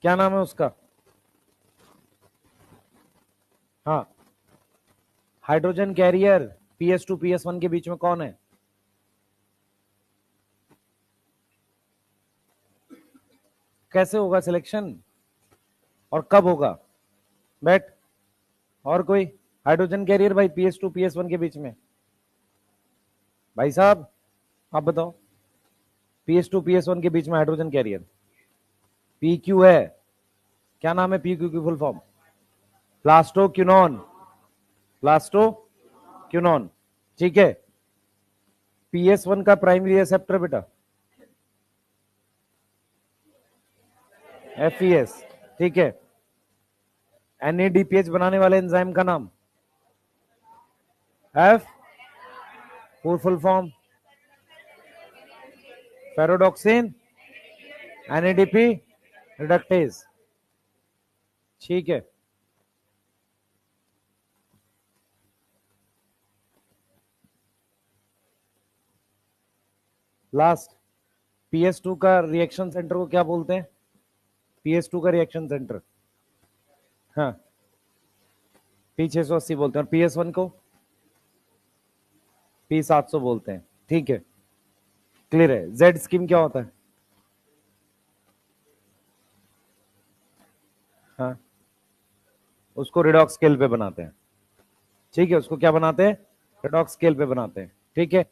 क्या नाम है उसका? हाँ, हाइड्रोजन कैरियर PS2 PS1 के बीच में कौन है? कैसे होगा सिलेक्शन और कब होगा? बैठ। और कोई? हाइड्रोजन कैरियर भाई PS2 PS1 के बीच में। भाई साहब आप बताओ, PS2 PS1 के बीच में हाइड्रोजन कैरियर PQ है। क्या नाम है PQ की फुल फॉर्म? प्लास्टोक्यूनॉन। प्लास्टोक्यूनॉन। ठीक है। PS1 का प्राइमरी रिसेप्टर बेटा FES। ठीक है। NADPH बनाने वाले एंजाइम का नाम? F। Full form? Ferredoxin NADP reductase. ठीक है। लास्ट, PS2 का रिएक्शन सेंटर को क्या बोलते हैं? PS2 का रिएक्शन सेंटर, हाँ, P680 बोलते हैं। और PS1 को P700 बोलते हैं। ठीक है, क्लियर है। जेड स्कीम क्या होता है? हाँ, उसको रिडॉक्स स्केल पे बनाते हैं। ठीक है, उसको क्या बनाते हैं? रिडॉक्स स्केल पे बनाते हैं। ठीक है।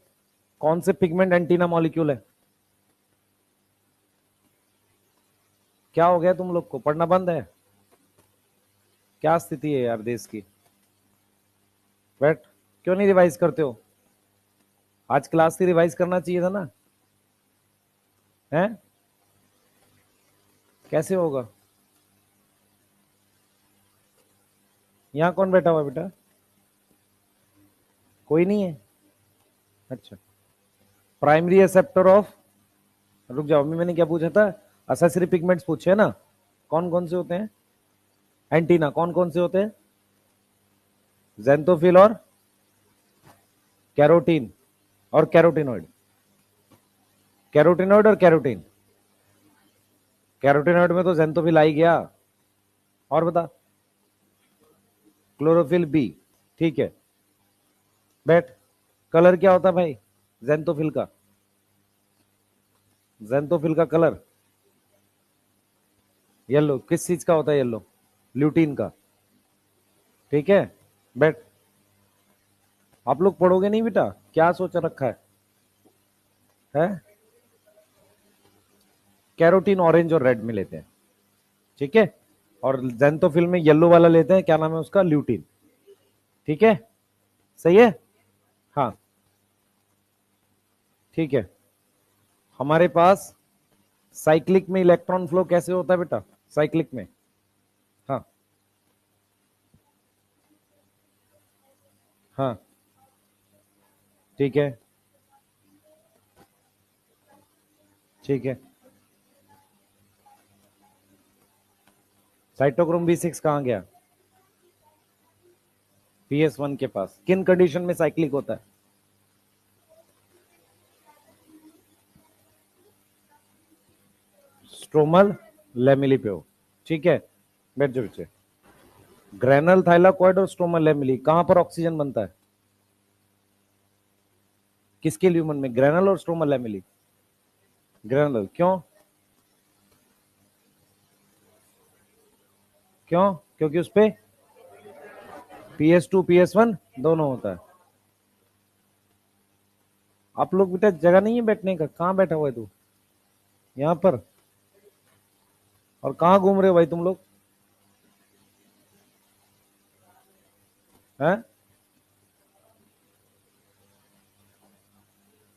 कौन से पिगमेंट एंटीना मॉलिक्यूल है? क्या हो गया तुम लोग को, पढ़ना बंद है? क्या स्थिति है यार देश की? बैठ। क्यों नहीं रिवाइज करते हो? आज क्लास से रिवाइज करना चाहिए था ना। हैं? कैसे होगा? यहाँ कौन बैठा हुआ है बेटा? कोई नहीं है? अच्छा। प्राइमरी एक्सेप्टर ऑफ, रुक जाओ, अभी मैंने क्या पूछा था? असेसरी पिगमेंट्स पूछे ना, कौन कौन से होते हैं? एंटीना कौन कौन से होते हैं? जेंथोफिल और कैरोटीन और कैरोटिनॉइड। कैरोटिनॉइड और कैरोटीन। कैरोटिनॉइड में तो जेंथोफिल आ ही गया। और बता। Chlorophyll B. ठीक है, बैठ। कलर क्या होता है भाई जेंथोफिल का? जेंथोफिल का कलर येलो। किस चीज का होता है येलो? ल्यूटीन का। ठीक है, बैठ। आप लोग पढ़ोगे नहीं बेटा? क्या सोच रखा है? कैरोटीन ऑरेंज और रेड में लेते हैं। ठीक है। और जेंथोफिल में येलो वाला लेते हैं, क्या नाम है उसका? ल्यूटीन। ठीक है, सही है। हाँ, ठीक है। हमारे पास साइक्लिक में इलेक्ट्रॉन फ्लो कैसे होता है बेटा? साइक्लिक में, हाँ हाँ, ठीक है, ठीक है। साइटोक्रोम B6 कहां गया? PS1 के पास। किन कंडीशन में साइक्लिक होता है? स्ट्रोमल लेमिली पे हो। ठीक है, बैठ जाओ पीछे। ग्रेनल थाइलाकॉइड और स्ट्रोमल लेमिली कहां पर ऑक्सीजन बनता है? किसके ल्यूमन में? ग्रेनल और स्ट्रोमल लेमिली। ग्रेनल। क्यों? क्यों? क्योंकि उस पे PS2 PS1 दोनों होता है। आप लोग बेटा जगह नहीं है बैठने का, कहां बैठा हुआ है तू? यहाँ पर? और कहां घूम रहे हो भाई तुम लोग? हैं?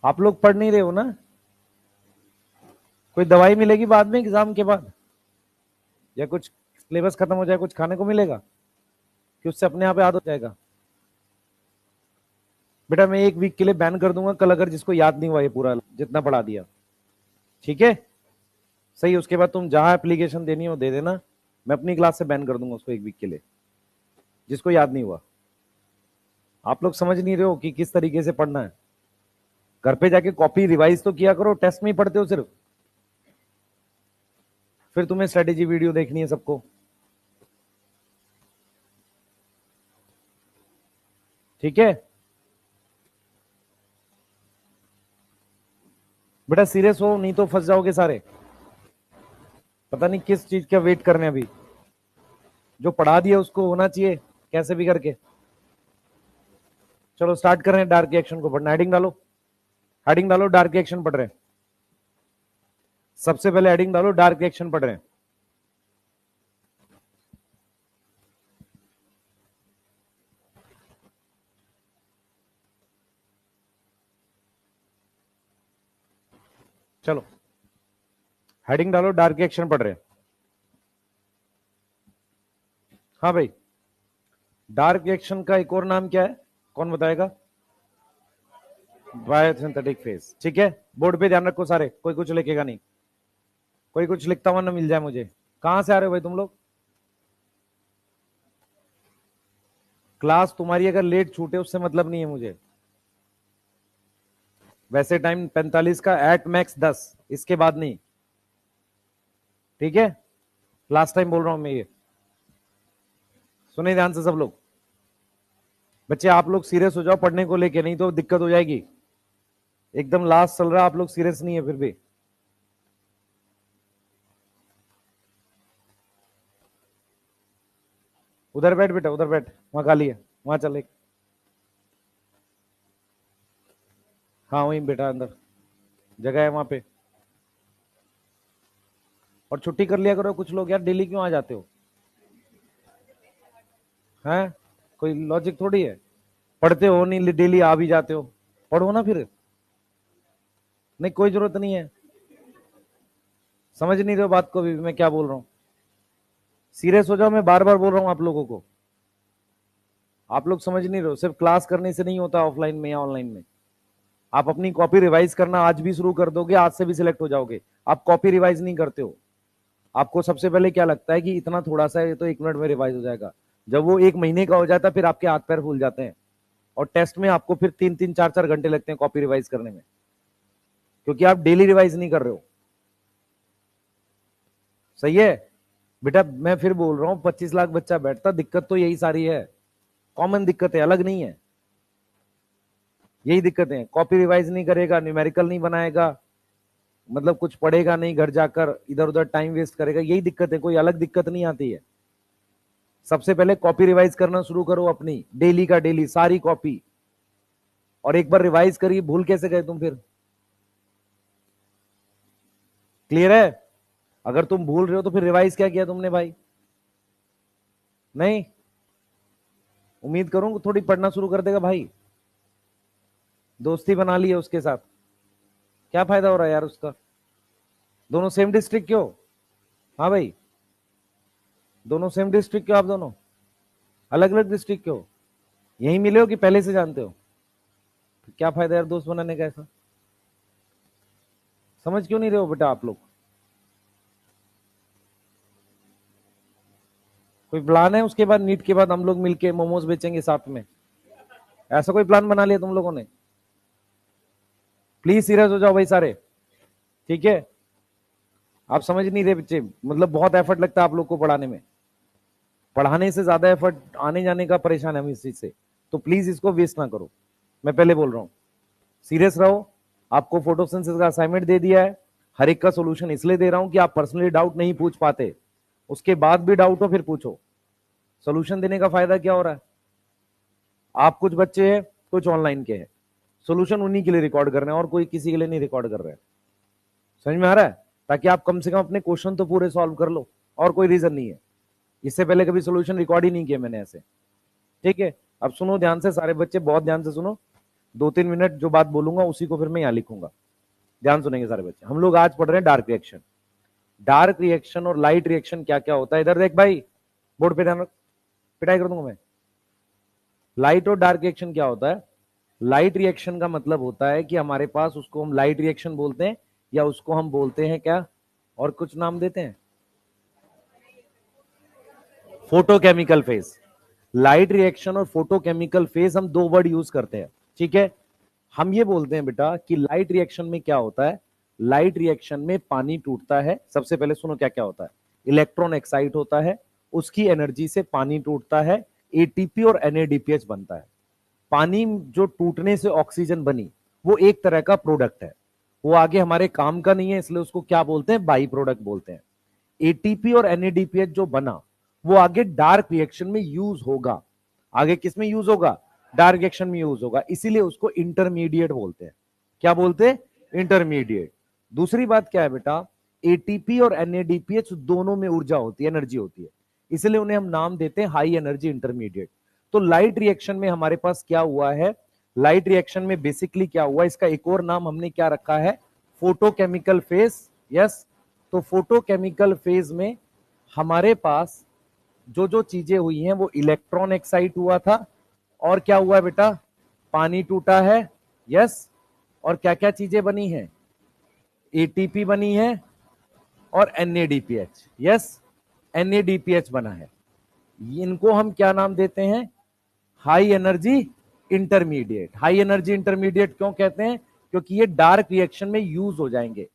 आप लोग पढ़ नहीं रहे हो ना? कोई दवाई मिलेगी बाद में एग्जाम के बाद, या कुछ सिलेबस खत्म हो जाए कुछ खाने को मिलेगा कि उससे अपने आप याद हो जाएगा? बेटा मैं 1 वीक के लिए बैन कर दूंगा कल, अगर जिसको याद नहीं हुआ ये पूरा जितना पढ़ा दिया। ठीक है, सही। उसके बाद तुम जहां एप्लीकेशन देनी हो दे देना, मैं अपनी क्लास से बैन कर दूंगा उसको 1 वीक के लिए, जिसको याद नहीं हुआ। आप लोग समझ नहीं रहे हो कि किस तरीके से पढ़ना है। घर पे जाके कॉपी रिवाइज तो किया करो, टेस्ट में ही पढ़ते हो सिर्फ। फिर तुम्हें स्ट्रेटेजी वीडियो देखनी है सबको, ठीक है बेटा, सीरियस हो नहीं तो फंस जाओगे सारे। पता नहीं किस चीज का वेट करने अभी, जो पढ़ा दिया उसको होना चाहिए कैसे भी करके। चलो स्टार्ट कर रहे हैं, डार्क रिएक्शन को पढ़ना। हेडिंग डालो, हेडिंग डालो, डार्क रिएक्शन पढ़ रहे हैं। सबसे पहले हेडिंग डालो, डार्क रिएक्शन पढ़ रहे हैं। चलो हेडिंग डालो, डार्क रिएक्शन पढ़ रहे हैं। हाँ भाई, डार्क रिएक्शन का एक और नाम क्या है, कौन बताएगा? बायोसिंथेटिक फेज, ठीक है। बोर्ड पे ध्यान रखो सारे, कोई कुछ लिखेगा नहीं, कोई कुछ लिखता हुआ ना मिल जाए मुझे। कहां से आ रहे हो भाई तुम लोग? क्लास तुम्हारी अगर लेट छूटे उससे मतलब नहीं है मुझे। वैसे टाइम 45 का, एट मैक्स 10, इसके बाद नहीं, ठीक है। लास्ट टाइम बोल रहा हूं मैं ये, सुने ध्यान से सब लोग। बच्चे आप लोग सीरियस हो जाओ पढ़ने को लेके, नहीं तो दिक्कत हो जाएगी। एकदम लास्ट चल रहा, आप लोग सीरियस नहीं है फिर भी। उधर बैठ बेटा, उधर बैठ, वहां खाली है, वहां चल एक। हाँ वहीं बेटा, अंदर जगह है वहां पे। और छुट्टी कर लिया करो कुछ लोग यार, डेली क्यों आ जाते हो? हैं, कोई लॉजिक थोड़ी है। पढ़ते हो नहीं, डेली आ भी जाते हो, पढ़ो ना फिर। नहीं कोई जरूरत नहीं है, समझ नहीं रहे हो बात को भी मैं क्या बोल रहा हूँ। सीरियस हो जाओ, मैं बार बार बोल रहा हूँ आप लोगों को। आप लोग समझ नहीं रहे हो, सिर्फ क्लास करने से नहीं होता, ऑफलाइन में या ऑनलाइन में। आप अपनी कॉपी रिवाइज करना आज भी शुरू कर दोगे, आज से भी सिलेक्ट हो जाओगे। आप कॉपी रिवाइज नहीं करते हो। आपको सबसे पहले क्या लगता है कि इतना थोड़ा सा है तो 1 मिनट में रिवाइज हो जाएगा। जब वो 1 महीने का हो जाता है फिर आपके हाथ पैर फूल जाते हैं, और टेस्ट में आपको फिर 3-3, 4-4 घंटे लगते हैं कॉपी रिवाइज करने में, क्योंकि आप डेली रिवाइज नहीं कर रहे हो। सही है बेटा, मैं फिर बोल रहा हूं 25 लाख बच्चा बैठता, दिक्कत तो यही सारी है, कॉमन दिक्कत है, अलग नहीं है। यही दिक्कत है, कॉपी रिवाइज नहीं करेगा, न्यूमेरिकल नहीं बनाएगा, मतलब कुछ पढ़ेगा नहीं, घर जाकर इधर उधर टाइम वेस्ट करेगा, यही दिक्कत है, कोई अलग दिक्कत नहीं आती है। सबसे पहले कॉपी रिवाइज करना शुरू करो अपनी, डेली का डेली सारी कॉपी। और एक बार रिवाइज करिए, भूल कैसे गए तुम फिर? क्लियर है? अगर तुम भूल रहे हो तो फिर रिवाइज क्या किया तुमने भाई? नहीं, उम्मीद करूं थोड़ी पढ़ना शुरू कर देगा भाई। दोस्ती बना ली है उसके साथ, क्या फायदा हो रहा है यार उसका? दोनों सेम डिस्ट्रिक्ट क्यों? हाँ भाई, दोनों सेम डिस्ट्रिक्ट क्यों? आप दोनों अलग अलग डिस्ट्रिक्ट क्यों? यहीं मिले हो कि पहले से जानते हो? क्या फायदा यार दोस्त बनाने का ऐसा? समझ क्यों नहीं रहे हो बेटा आप लोग? कोई प्लान है उसके बाद, नीट के बाद हम लोग मिलके मोमोज बेचेंगे साथ में? ऐसा कोई प्लान बना लिया तुम लोगों ने? प्लीज सीरियस हो जाओ भाई सारे, ठीक है। आप समझ नहीं रहे बच्चे, मतलब बहुत एफर्ट लगता है आप लोग को पढ़ाने में, पढ़ाने से ज्यादा एफर्ट आने जाने का परेशान है हम इस चीज से। तो प्लीज इसको वेस्ट ना करो, मैं पहले बोल रहा हूं, सीरियस रहो। आपको फोटोसिंथेसिस का असाइनमेंट दे दिया है, हर एक का सोल्यूशन इसलिए दे रहा हूं कि आप पर्सनली डाउट नहीं पूछ पाते, उसके बाद भी डाउट हो फिर पूछो। सोल्यूशन देने का फायदा क्या हो रहा है? आप कुछ बच्चे हैं, कुछ ऑनलाइन के हैं, सोल्यूशन उन्हीं के लिए रिकॉर्ड कर रहे हैं और कोई किसी के लिए नहीं रिकॉर्ड कर रहे हैं। समझ में आ रहा है? ताकि आप कम से कम अपने क्वेश्चन तो पूरे सॉल्व कर लो, और कोई रीजन नहीं है। इससे पहले कभी सोल्यूशन रिकॉर्ड ही नहीं किया मैंने ऐसे, ठीक है। अब सुनो ध्यान से सारे बच्चे, बहुत ध्यान से सुनो, 2-3 मिनट जो बात बोलूंगा उसी को फिर मैं यहां लिखूंगा, ध्यान सुनेंगे सारे बच्चे। हम लोग आज पढ़ रहे हैं डार्क रिएक्शन। डार्क रिएक्शन और लाइट रिएक्शन क्या क्या होता है, इधर देख भाई, बोर्ड पे ध्यान रख, पिटाई कर दूंगा मैं। लाइट और डार्क रिएक्शन क्या होता है? लाइट रिएक्शन का मतलब होता है कि हमारे पास, उसको हम लाइट रिएक्शन बोलते हैं, या उसको हम बोलते हैं क्या, और कुछ नाम देते हैं, फोटोकेमिकल फेज। लाइट रिएक्शन और फोटोकेमिकल फेज, हम दो वर्ड यूज करते हैं, ठीक है। हम ये बोलते हैं बेटा कि लाइट रिएक्शन में क्या होता है, लाइट रिएक्शन में पानी टूटता है, सबसे पहले सुनो क्या क्या होता है। इलेक्ट्रॉन एक्साइट होता है, उसकी एनर्जी से पानी टूटता है, एटीपी और एनएडीपीएच बनता है। पानी जो टूटने से ऑक्सीजन बनी वो एक तरह का प्रोडक्ट है, वो आगे हमारे काम का नहीं है, इसलिए उसको क्या बोलते हैं, बाई प्रोडक्ट बोलते हैं। एटीपी और एनएडीपीएच जो बना वो आगे डार्क रिएक्शन में यूज होगा। आगे किस में यूज होगा, डार्क रिएक्शन में यूज होगा, इसीलिए उसको इंटरमीडिएट बोलते हैं। क्या बोलते हैं, इंटरमीडिएट। दूसरी बात क्या है बेटा, एटीपी और एनएडीपीएच दोनों में ऊर्जा होती है, एनर्जी होती है, इसलिए उन्हें हम नाम देते हैं हाई एनर्जी इंटरमीडिएट। तो लाइट रिएक्शन में हमारे पास क्या हुआ है, लाइट रिएक्शन में बेसिकली क्या हुआ, इसका एक और नाम हमने क्या रखा है, फोटोकेमिकल फेज। यस, तो फोटोकेमिकल फेज में हमारे पास जो जो चीजें हुई हैं वो इलेक्ट्रॉन एक्साइट हुआ था, और क्या हुआ है बेटा, पानी टूटा है। यस, और क्या क्या चीजें बनी हैं, एटीपी बनी है और एनएडीपीएच। यस, एनएडीपीएच बना है। इनको हम क्या नाम देते हैं, high energy intermediate. High energy intermediate क्यों कहते हैं, क्योंकि ये डार्क रिएक्शन में यूज हो जाएंगे,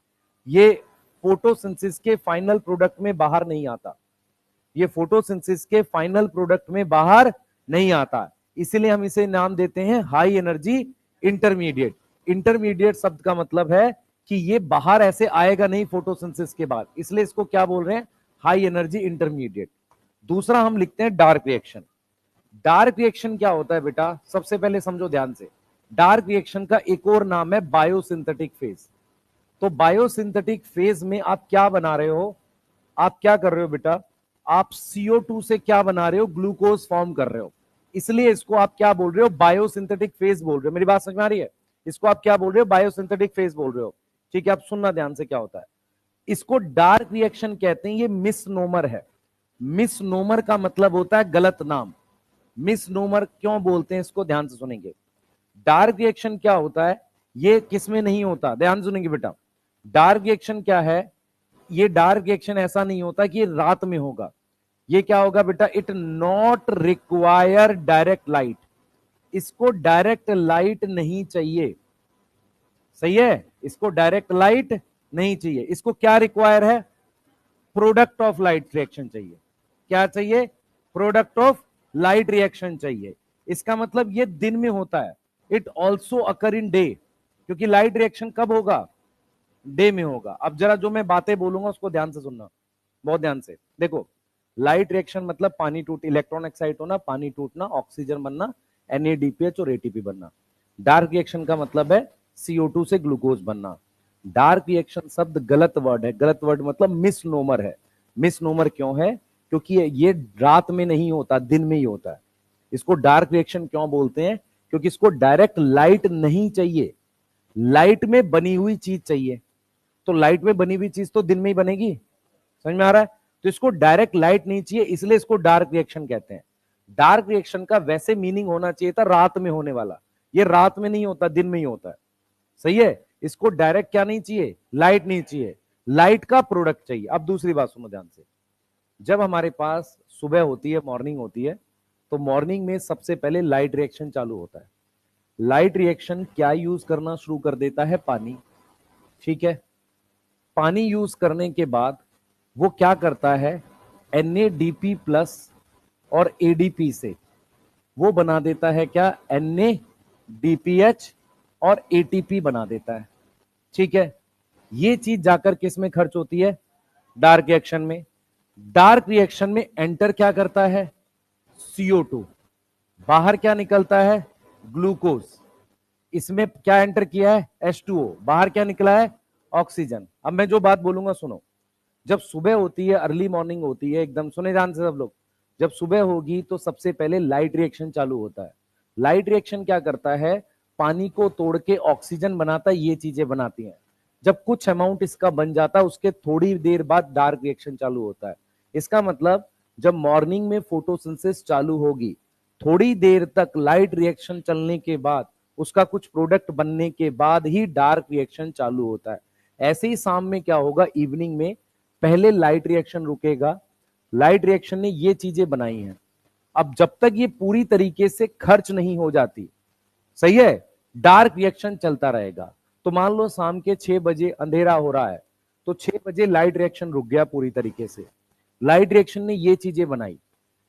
ये फोटोसिंथेसिस के फाइनल प्रोडक्ट में बाहर नहीं आता, ये फोटोसिंथेसिस के फाइनल प्रोडक्ट में बाहर नहीं आता, इसलिए हम इसे नाम देते हैं हाई एनर्जी इंटरमीडिएट। इंटरमीडिएट शब्द का मतलब है कि ये बाहर ऐसे आएगा नहीं फोटोसिंथेसिस के बाद, इसलिए इसको क्या बोल रहे हैं, हाई एनर्जी इंटरमीडिएट। दूसरा हम लिखते हैं डार्क रिएक्शन। डार्क रिएक्शन क्या होता है बेटा, सबसे पहले समझो ध्यान से, डार्क रिएक्शन का एक और नाम है बायोसिंथेटिक फेज। तो बायोसिंथेटिक फेज में आप क्या बना रहे हो, आप क्या कर रहे हो बेटा, आप CO2 से क्या बना रहे हो, ग्लूकोज फॉर्म कर रहे हो, इसलिए इसको आप क्या बोल रहे हो, बायोसिंथेटिक फेज बोल रहे हो। मेरी बात समझ में आ रही है, इसको आप क्या बोल रहे हो, बायोसिंथेटिक फेज बोल रहे हो। ठीक है, आप सुनना ध्यान से क्या होता है, इसको डार्क रिएक्शन कहते हैं, ये मिसनोमर है। मिसनोमर का मतलब होता है गलत नाम। मिसनोमर क्यों बोलते हैं, इसको ध्यान से सुनेंगे। डार्क रिएक्शन क्या होता है, ये किसमें नहीं होता, ध्यान सुनेंगे बेटा। डार्क रिएक्शन क्या है, ये डार्क रिएक्शन ऐसा नहीं होता कि ये रात में होगा, ये क्या होगा बेटा, it not require direct light, इसको डायरेक्ट लाइट नहीं चाहिए। सही है, इसको डायरेक्ट लाइट नहीं चाहिए, इसको क्या रिक्वायर है, प्रोडक्ट ऑफ लाइट रिएक्शन चाहिए। क्या चाहिए, प्रोडक्ट ऑफ लाइट रिएक्शन चाहिए। इसका मतलब ये दिन में होता है, it also occur in day, क्योंकि लाइट रिएक्शन कब होगा, डे में होगा। अब जरा जो मैं बातें बोलूंगा उसको ध्यान से सुनना, बहुत ध्यान से देखो। लाइट रिएक्शन मतलब पानी टूट, इलेक्ट्रॉन एक्साइट होना, पानी टूटना, ऑक्सीजन बनना, एनएडीपीएच और एटीपी बनना। डार्क रिएक्शन का मतलब है CO2 से ग्लूकोज बनना। डार्क रिएक्शन शब्द गलत वर्ड है, गलत वर्ड मतलब मिसनोमर है। मिसनोमर क्यों है, क्योंकि ये रात में नहीं होता, दिन में ही होता है। इसको डार्क रिएक्शन क्यों बोलते हैं, क्योंकि इसको डायरेक्ट लाइट नहीं चाहिए, लाइट में बनी हुई चीज चाहिए। तो लाइट में बनी हुई चीज तो दिन में ही बनेगी, समझ में आ रहा है, तो इसको डायरेक्ट लाइट नहीं चाहिए, इसलिए इसको डार्क रिएक्शन कहते हैं। डार्क रिएक्शन का वैसे मीनिंग होना चाहिए था रात में होने वाला, ये रात में नहीं होता, दिन में ही होता है। सही है, इसको डायरेक्ट क्या नहीं चाहिए, लाइट नहीं चाहिए, लाइट का प्रोडक्ट चाहिए। अब दूसरी बात सुनो ध्यान से, जब हमारे पास सुबह होती है, मॉर्निंग होती है, तो मॉर्निंग में सबसे पहले लाइट रिएक्शन चालू होता है। लाइट रिएक्शन क्या यूज करना शुरू कर देता है, पानी। ठीक है, पानी यूज करने के बाद वो क्या करता है, NADP प्लस और ADP से वो बना देता है क्या, NADPH और ATP बना देता है। ठीक है, ये चीज जाकर किस में खर्च होती है, डार्क रिएक्शन में। डार्क रिएक्शन में एंटर क्या करता है, CO2, बाहर क्या निकलता है, ग्लूकोज। इसमें क्या एंटर किया है, H2O, बाहर क्या निकला है, ऑक्सीजन। अब मैं जो बात बोलूंगा सुनो, जब सुबह होती है, अर्ली मॉर्निंग होती है, एकदम सुने ध्यान से सब लोग, जब सुबह होगी तो सबसे पहले लाइट रिएक्शन चालू होता है। लाइट रिएक्शन क्या करता है, पानी को तोड़ के ऑक्सीजन बनाता है, ये चीजें बनाती हैं। जब कुछ अमाउंट इसका बन जाता है, उसके थोड़ी देर बाद डार्क रिएक्शन चालू होता है। इसका मतलब जब मॉर्निंग में फोटोसिंथेसिस चालू होगी, थोड़ी देर तक लाइट रिएक्शन चलने के बाद, उसका कुछ प्रोडक्ट बनने के बाद ही डार्क रिएक्शन चालू होता है। ऐसे ही शाम में क्या होगा, इवनिंग में पहले लाइट रिएक्शन रुकेगा, लाइट रिएक्शन ने ये चीजें बनाई हैं। अब जब तक ये पूरी तरीके से खर्च नहीं हो जाती, सही है, डार्क रिएक्शन चलता रहेगा। तो मान लो शाम के 6 बजे अंधेरा हो रहा है, तो 6 बजे लाइट रिएक्शन रुक गया पूरी तरीके से। लाइट रिएक्शन ने ये चीजें बनाई,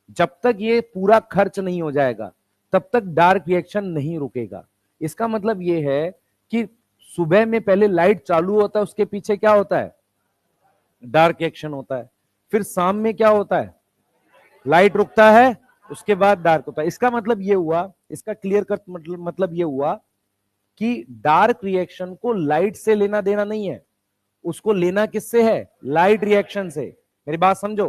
जब तक ये पूरा खर्च नहीं हो जाएगा तब तक डार्क रिएक्शन नहीं रुकेगा। इसका मतलब ये है कि सुबह में पहले लाइट चालू होता है, उसके पीछे क्या होता है, डार्क रिएक्शन होता है। फिर शाम में क्या होता है, लाइट रुकता है, उसके बाद डार्क होता है। इसका मतलब ये हुआ, इसका क्लियर कट मतलब ये हुआ कि डार्क रिएक्शन को लाइट से लेना देना नहीं है, उसको लेना किससे है, लाइट रिएक्शन से। मेरी बात समझो,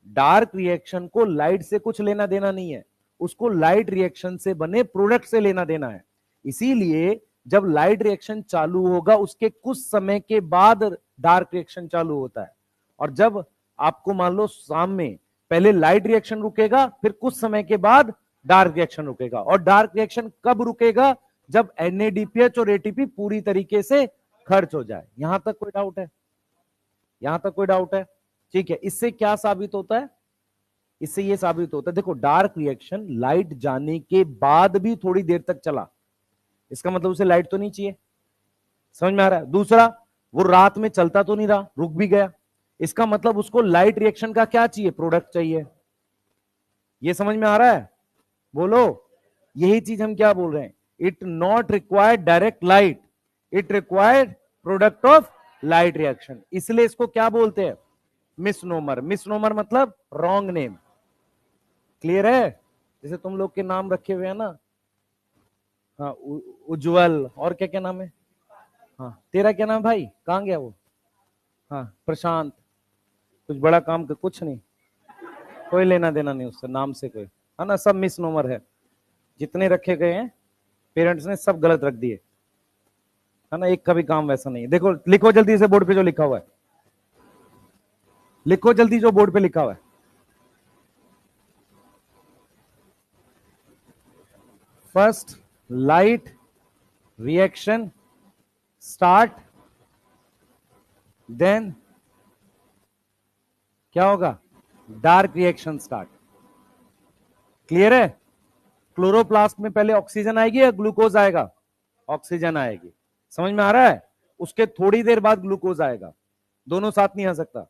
डार्क रिएक्शन को लाइट से कुछ लेना देना नहीं है, उसको लाइट रिएक्शन से बने प्रोडक्ट से लेना देना है। इसीलिए जब लाइट रिएक्शन चालू होगा उसके कुछ समय के बाद डार्क रिएक्शन चालू होता है। और जब आपको मान लो शाम में पहले लाइट रिएक्शन रुकेगा, फिर कुछ समय के बाद डार्क रिएक्शन रुकेगा। और डार्क रिएक्शन कब रुकेगा, जब NADPH और ATP पूरी तरीके से खर्च हो जाए। यहां तक कोई डाउट है, यहां तक कोई डाउट है, ठीक है। इससे क्या साबित होता है, इससे यह साबित होता है, देखो डार्क रिएक्शन लाइट जाने के बाद भी थोड़ी देर तक चला, इसका मतलब उसे लाइट तो नहीं चाहिए, समझ में आ रहा है। दूसरा, वो रात में चलता तो नहीं रहा, रुक भी गया, इसका मतलब उसको लाइट रिएक्शन का क्या चाहिए, प्रोडक्ट चाहिए। ये समझ में आ रहा है, बोलो। यही चीज हम क्या बोल रहे हैं, it not required direct light, it required product of light reaction. इसलिए इसको क्या बोलते हैं, मिसनोमर। मिसनोमर मतलब रॉन्ग नेम, क्लियर है। जैसे तुम लोग के नाम रखे हुए हैं ना, हाँ, उज्जवल, और क्या क्या नाम है, हाँ तेरा क्या नाम भाई, कहां गया वो, हाँ प्रशांत, कुछ बड़ा काम कर, कुछ नहीं, कोई लेना देना नहीं उससे, नाम से कोई, है ना, सब मिसनोमर है। जितने रखे गए हैं पेरेंट्स ने सब गलत रख दिए, है ना, एक का भी काम वैसा नहीं है। देखो लिखो जल्दी से बोर्ड पे जो लिखा हुआ है, लिखो जल्दी जो बोर्ड पे लिखा हुआ है। First light reaction start, then क्या होगा, डार्क रिएक्शन स्टार्ट। क्लियर है। क्लोरोप्लास्ट में पहले ऑक्सीजन आएगी या ग्लूकोज आएगा, ऑक्सीजन आएगी, समझ में आ रहा है। उसके थोड़ी देर बाद ग्लूकोज आएगा, दोनों साथ नहीं आ सकता।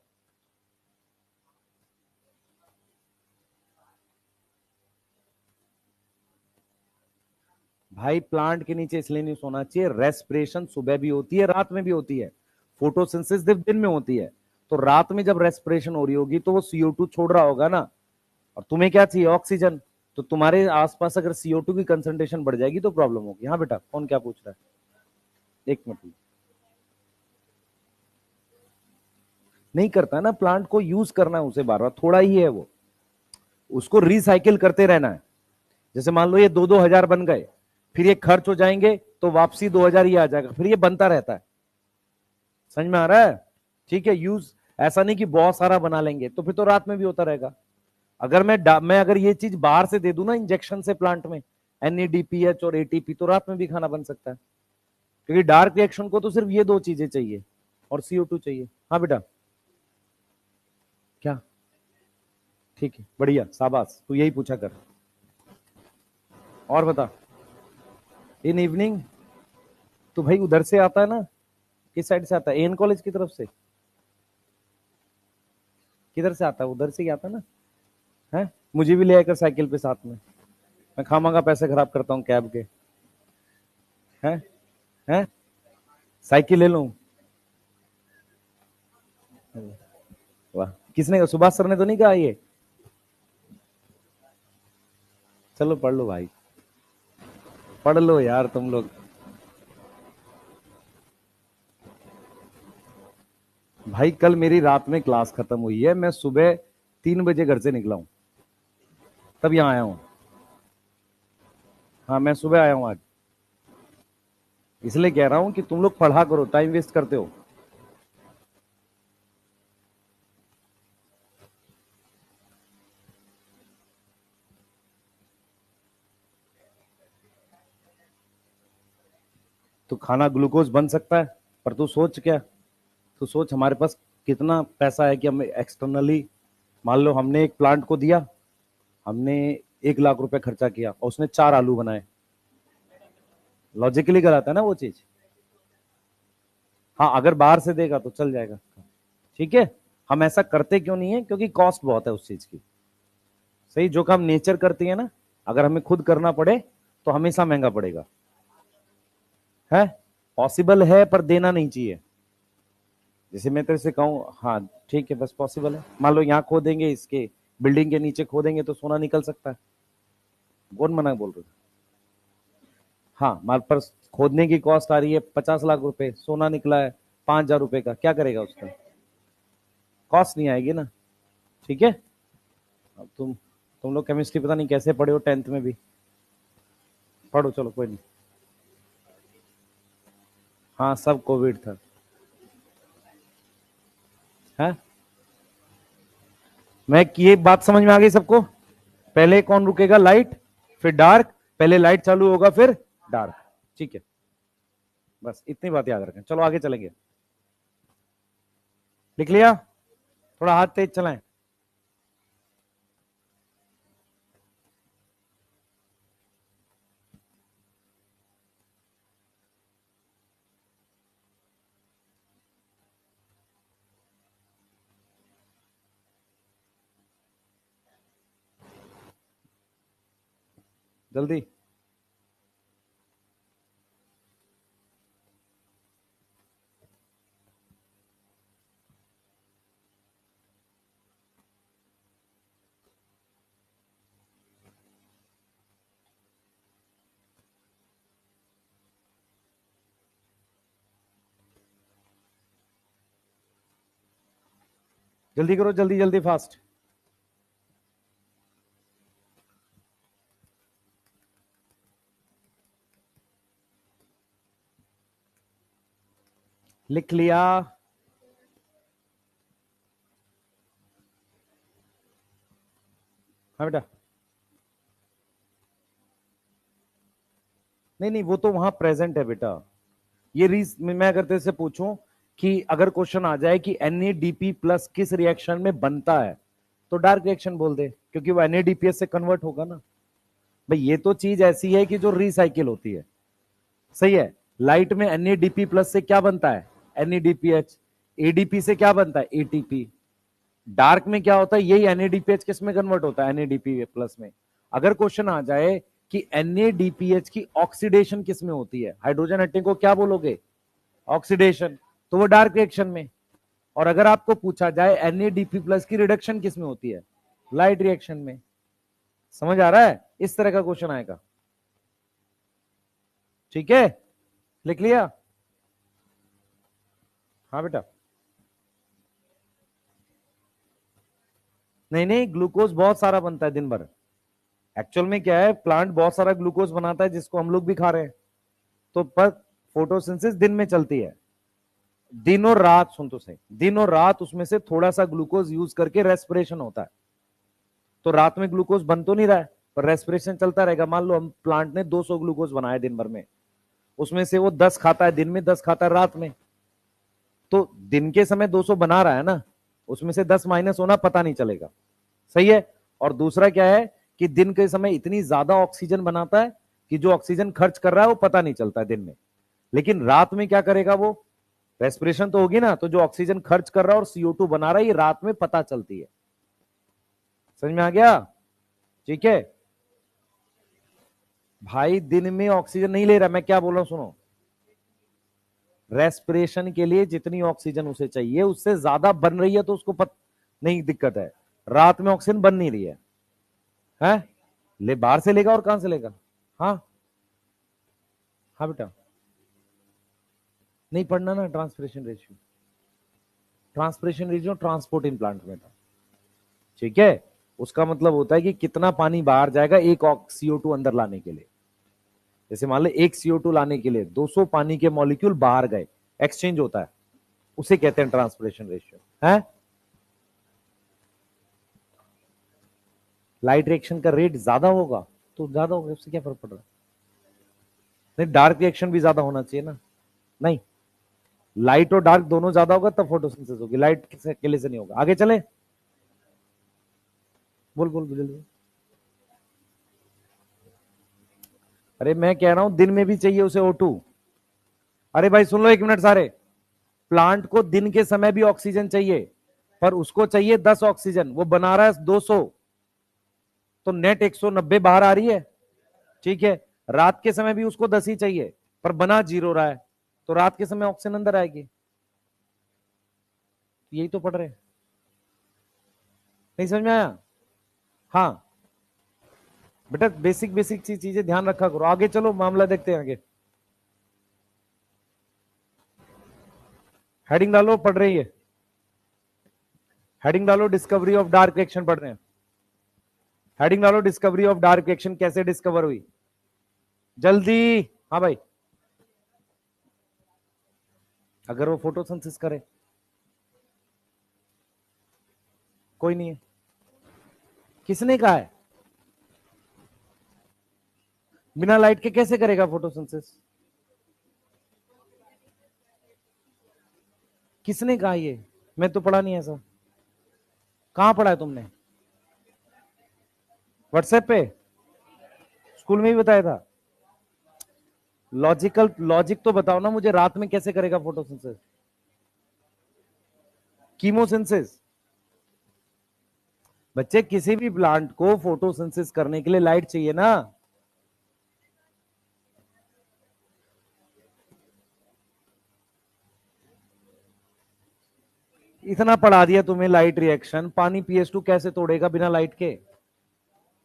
भाई प्लांट के नीचे इसलिए नहीं सोना चाहिए, रेस्पिरेशन सुबह भी होती है रात में भी होती है, फोटोसिंथेसिस सिर्फ दिन में होती है। तो रात में जब रेस्पिरेशन हो रही होगी तो वो CO2 छोड़ रहा होगा ना, और तुम्हें क्या चाहिए, ऑक्सीजन। तो तुम्हारे आसपास अगर CO2 की कंसंट्रेशन बढ़ जाएगी तो प्रॉब्लम होगी। हाँ बेटा, कौन क्या पूछ रहा है, एक मिनट। नहीं करता ना, प्लांट को यूज करना है उसे बार बार, थोड़ा ही है वो, उसको रिसाइकिल करते रहना है। जैसे मान लो ये 2-2 हजार बन गए, फिर ये खर्च हो जाएंगे तो वापसी 2 हजार ही आ जाएगा, फिर ये बनता रहता है, समझ में आ रहा है। ठीक है, यूज ऐसा नहीं कि बहुत सारा बना लेंगे तो फिर तो रात में भी होता रहेगा। अगर मैं अगर ये चीज बाहर से दे दूं ना इंजेक्शन से प्लांट में, NADPH और ATP, तो रात में भी खाना बन सकता है, क्योंकि डार्क रिएक्शन को तो सिर्फ ये दो चीजें चाहिए और CO2 चाहिए। हाँ बेटा, क्या, ठीक है, बढ़िया, शाबाश, तू यही पूछा कर। और बता, इन इवनिंग तो भाई उधर से आता है ना, किस साइड से आता है, AN कॉलेज की तरफ से, किधर से आता है, उधर से ही आता है ना, है। मुझे भी ले आकर साइकिल पे साथ में, मैं खामांगा पैसे खराब करता हूँ कैब के, हैं साइकिल ले लूं। वाह, किसने, सुभाष सर ने तो नहीं कहा ये, चलो पढ़ लो भाई, पढ़ लो यार तुम लोग। भाई कल मेरी रात में क्लास खत्म हुई है, मैं सुबह 3 बजे घर से निकला हूं, तब यहां आया हूं। हाँ मैं सुबह आया हूं आज, इसलिए कह रहा हूं कि तुम लोग पढ़ा करो, टाइम वेस्ट करते हो। तो खाना ग्लूकोज बन सकता है, पर तू सोच क्या, तू सोच हमारे पास कितना पैसा है कि हम एक्सटर्नली, मान लो हमने एक प्लांट को दिया, हमने 1 लाख रुपए खर्चा किया और उसने 4 आलू बनाए, लॉजिकली गलत है ना वो चीज, हाँ अगर बाहर से देगा तो चल जाएगा, ठीक है। हम ऐसा करते क्यों नहीं है, क्योंकि कॉस्ट बहुत है उस चीज की। सही, जो काम नेचर करती है ना, अगर हमें खुद करना पड़े तो हमेशा महंगा पड़ेगा। है, पॉसिबल है पर देना नहीं चाहिए। जैसे मैं तेरे से कहूँ, हाँ ठीक है बस पॉसिबल है, मान लो यहाँ खोदेंगे, इसके बिल्डिंग के नीचे खोदेंगे तो सोना निकल सकता है, कौन मना बोल रहे? हाँ, माल पर खोदने की कॉस्ट आ रही है 50 लाख रुपए, सोना निकला है 5,000 रुपए का, क्या करेगा उसका? कॉस्ट नहीं आएगी ना, ठीक है। अब तुम लोग केमिस्ट्री पता नहीं कैसे पढ़े हो 10th में भी, पढ़ो चलो कोई नहीं। हाँ सब कोविड था। है, मैं ये बात समझ में आ गई सबको? पहले कौन रुकेगा? लाइट, फिर डार्क, पहले लाइट चालू होगा फिर डार्क, ठीक है। बस इतनी बात याद रखें, चलो आगे चलेंगे। लिख लिया? थोड़ा हाथ तेज चलाएं। जल्दी। जल्दी करो, जल्दी जल्दी फास्ट। लिख लिया? हाँ बेटा। नहीं नहीं, वो तो वहां प्रेजेंट है बेटा। ये रीज मैं अगर तेरे से पूछूं कि अगर क्वेश्चन आ जाए कि NADP प्लस किस रिएक्शन में बनता है, तो डार्क रिएक्शन बोल दे, क्योंकि वो NADPS से कन्वर्ट होगा ना। भाई ये तो चीज ऐसी है कि जो रिसाइकिल होती है, सही है। लाइट में NADP प्लस से क्या बनता है? NADPH। ADP से क्या बनता है? ATP। डार्क में क्या होता है? यही NADPH किस में कन्वर्ट होता है? NADP प्लस में। अगर क्वेश्चन आ जाए कि NADPH की ऑक्सीडेशन किस में होती है, हाइड्रोजन हटिंग को क्या बोलोगे? ऑक्सीडेशन, तो वो डार्क रिएक्शन में। और अगर आपको पूछा जाए NADP प्लस की रिडक्शन किस में होती है? लाइट रिएक्शन में। समझ आ रहा है? इस तरह का क्वेश्चन आएगा, ठीक है। लिख लिया? हाँ बेटा। नहीं नहीं, ग्लूकोज बहुत सारा बनता है दिन भर। एक्चुअल में क्या है, प्लांट बहुत सारा ग्लूकोज बनाता है जिसको हम लोग भी खा रहे हैं। तो पर फोटोसिंथेसिस दिन में चलती है, दिन और रात, सुन तो सही, दिन और रात उसमें से थोड़ा सा ग्लूकोज यूज करके रेस्पिरेशन होता है। तो रात में ग्लूकोज बन तो नहीं रहा है, पर रेस्पिरेशन चलता रहेगा। मान लो हम प्लांट ने 200 ग्लूकोज बनाया दिन भर में, उसमें से वो 10 खाता है दिन में, 10 खाता है रात में। तो दिन के समय 200 बना रहा है ना, उसमें से 10 माइनस होना पता नहीं चलेगा, सही है। और दूसरा क्या है कि दिन के समय इतनी ज्यादा ऑक्सीजन बनाता है कि जो ऑक्सीजन खर्च कर रहा है वो पता नहीं चलता है दिन में। लेकिन रात में क्या करेगा वो? रेस्पिरेशन तो होगी ना, तो जो ऑक्सीजन खर्च कर रहा है और CO2 बना रहा है, ये रात में पता चलती है। समझ में आ गया? ठीक है भाई, दिन में ऑक्सीजन नहीं ले रहा, मैं क्या बोल रहा हूं सुनो। रेस्पिरेशन के लिए जितनी ऑक्सीजन उसे चाहिए उससे ज्यादा बन रही है तो उसको नहीं दिक्कत है। रात में ऑक्सीजन बन नहीं रही है? ले बाहर से लेगा और कहां से लेगा? हाँ हाँ बेटा। नहीं पढ़ना ना transpiration ratio, transpiration ratio transport in plant में था, ठीक है। उसका मतलब होता है कि कितना पानी बाहर जाएगा एक CO2 अंदर लाने के लिए। जैसे मान लो एक CO2 लाने के लिए 200 पानी के मॉलिक्यूल बाहर गए, एक्सचेंज होता है, उसे कहते हैं ट्रांसपिरेशन रेशियो है। लाइट रिएक्शन का रेट ज्यादा होगा तो ज्यादा होगा, उससे क्या फर्क पड़ रहा है? नहीं, डार्क रिएक्शन भी ज्यादा होना चाहिए ना। नहीं, लाइट और डार्क दोनों ज्यादा होगा तब फोटोसिंथेसिस होगी, लाइट अकेले से नहीं होगा। आगे चले, बोल बोल जल्दी। अरे मैं कह रहा हूं दिन में भी चाहिए उसे O2। अरे भाई सुन लो 1 मिनट सारे, प्लांट को दिन के समय भी ऑक्सीजन चाहिए, पर उसको चाहिए 10 ऑक्सीजन, वो बना रहा है 200, तो नेट 190 बाहर आ रही है। ठीक है, रात के समय भी उसको 10 ही चाहिए, पर बना 0 रहा है, तो रात के समय ऑक्सीजन अंदर आएगी। यही तो पढ़ रहे हैं, नहीं समझ में आया? हाँ बेटा, बेसिक बेसिक चीजें ध्यान रखा करो। आगे चलो, मामला देखते हैं आगे। हेडिंग डालो, पढ़ रही है, हेडिंग डालो डिस्कवरी ऑफ डार्क रिएक्शन पढ़ रहे हैं। हेडिंग डालो डिस्कवरी ऑफ डार्क रिएक्शन, कैसे डिस्कवर हुई, जल्दी। हाँ भाई, अगर वो फोटोसिंथेसिस करे, कोई नहीं है, किसने कहा है? बिना लाइट के कैसे करेगा फोटोसिंथेसिस? किसने कहा ये? मैं तो पढ़ा नहीं ऐसा। कहां पढ़ा है तुमने? व्हाट्सएप पे? स्कूल में भी बताया था? लॉजिकल लॉजिक तो बताओ ना मुझे, रात में कैसे करेगा फोटोसिंथेसिस? कीमोसिंथेसिस। बच्चे, किसी भी प्लांट को फोटोसिंथेसिस करने के लिए लाइट चाहिए ना। इतना पढ़ा दिया तुम्हें, लाइट रिएक्शन, पानी PS2 कैसे तोड़ेगा बिना लाइट के?